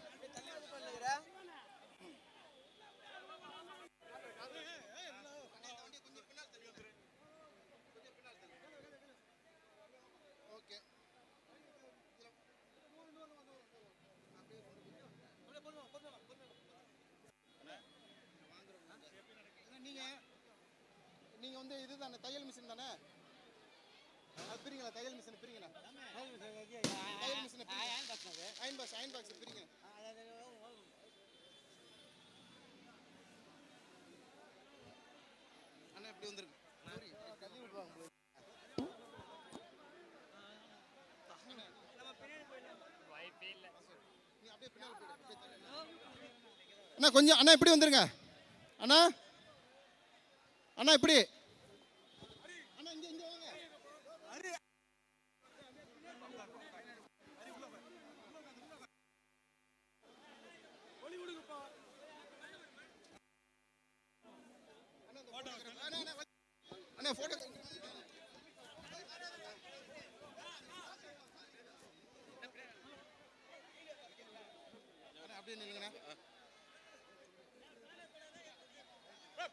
நீங்க வந்து இதுதானே தையல் மிஷின் தானே? அது பிரிங்களா? தையல் மிஷின் பிரிங்களா? தையல் மிஷின் அயன் பாக்ஸ் பிரிங்க. அண்ணா இப்படி வந்துருக்கு. தள்ளி விடுவாங்க. அண்ணா கொஞ்சம் அண்ணா இப்படி வந்துருங்க. அண்ணா அண்ணா இப்படி அண்ணா இங்க இங்க வாங்க. அண்ணா போட்டோ அப்படியே நில்லுங்கண்ணா.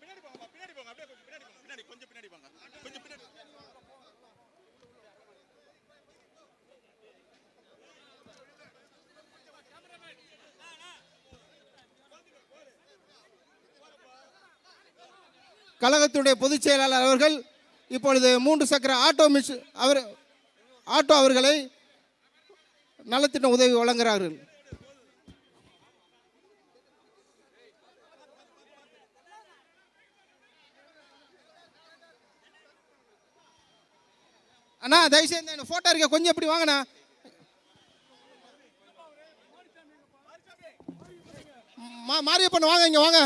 பின்னாடி போங்க பின்னாடி போங்க அப்படியே பின்னாடி போங்க. பின்னாடி கொஞ்சம் பின்னாடி போங்க. கொஞ்சம் பின்னாடி. கழகத்துடைய பொதுச் செயலாளர் அவர்கள் இப்பொழுது 3 சக்கர ஆட்டோ அவர்களை நலத்திட்ட உதவி வழங்குகிறார்கள். அண்ணா தயவுசெய்து இந்த போட்டோ இருக்க கொஞ்சம் இப்படி வாங்கண்ணா. மாரியப்பன் வாங்க இங்க வாங்க.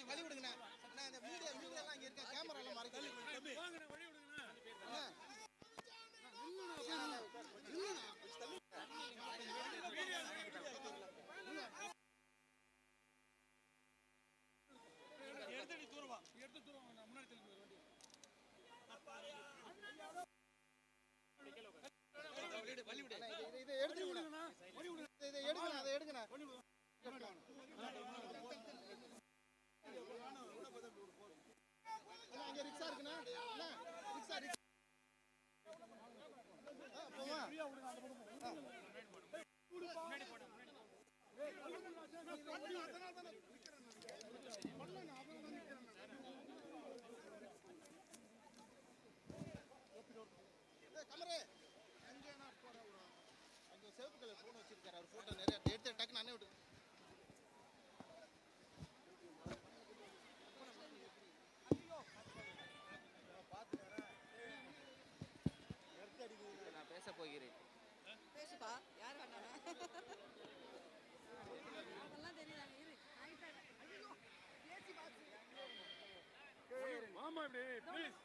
வழி விடுங்கண்ணா. இந்த மீடியா எல்லாம் இங்க இருக்க கேமரா எல்லாம் மறைக்க. கமரு அங்க சிவப்பு கலர் போன் வச்சிருக்காரு அவர் போட்டோ நிறைய எடுத்து டக்குன்னு அண்ணே விட்டு நான் பேச போகிறேன். பேசுப்பா யார் வேண்டாம் அதெல்லாம் தெரியுதாங்க இரு மாமா இப்படி ப்ளீஸ்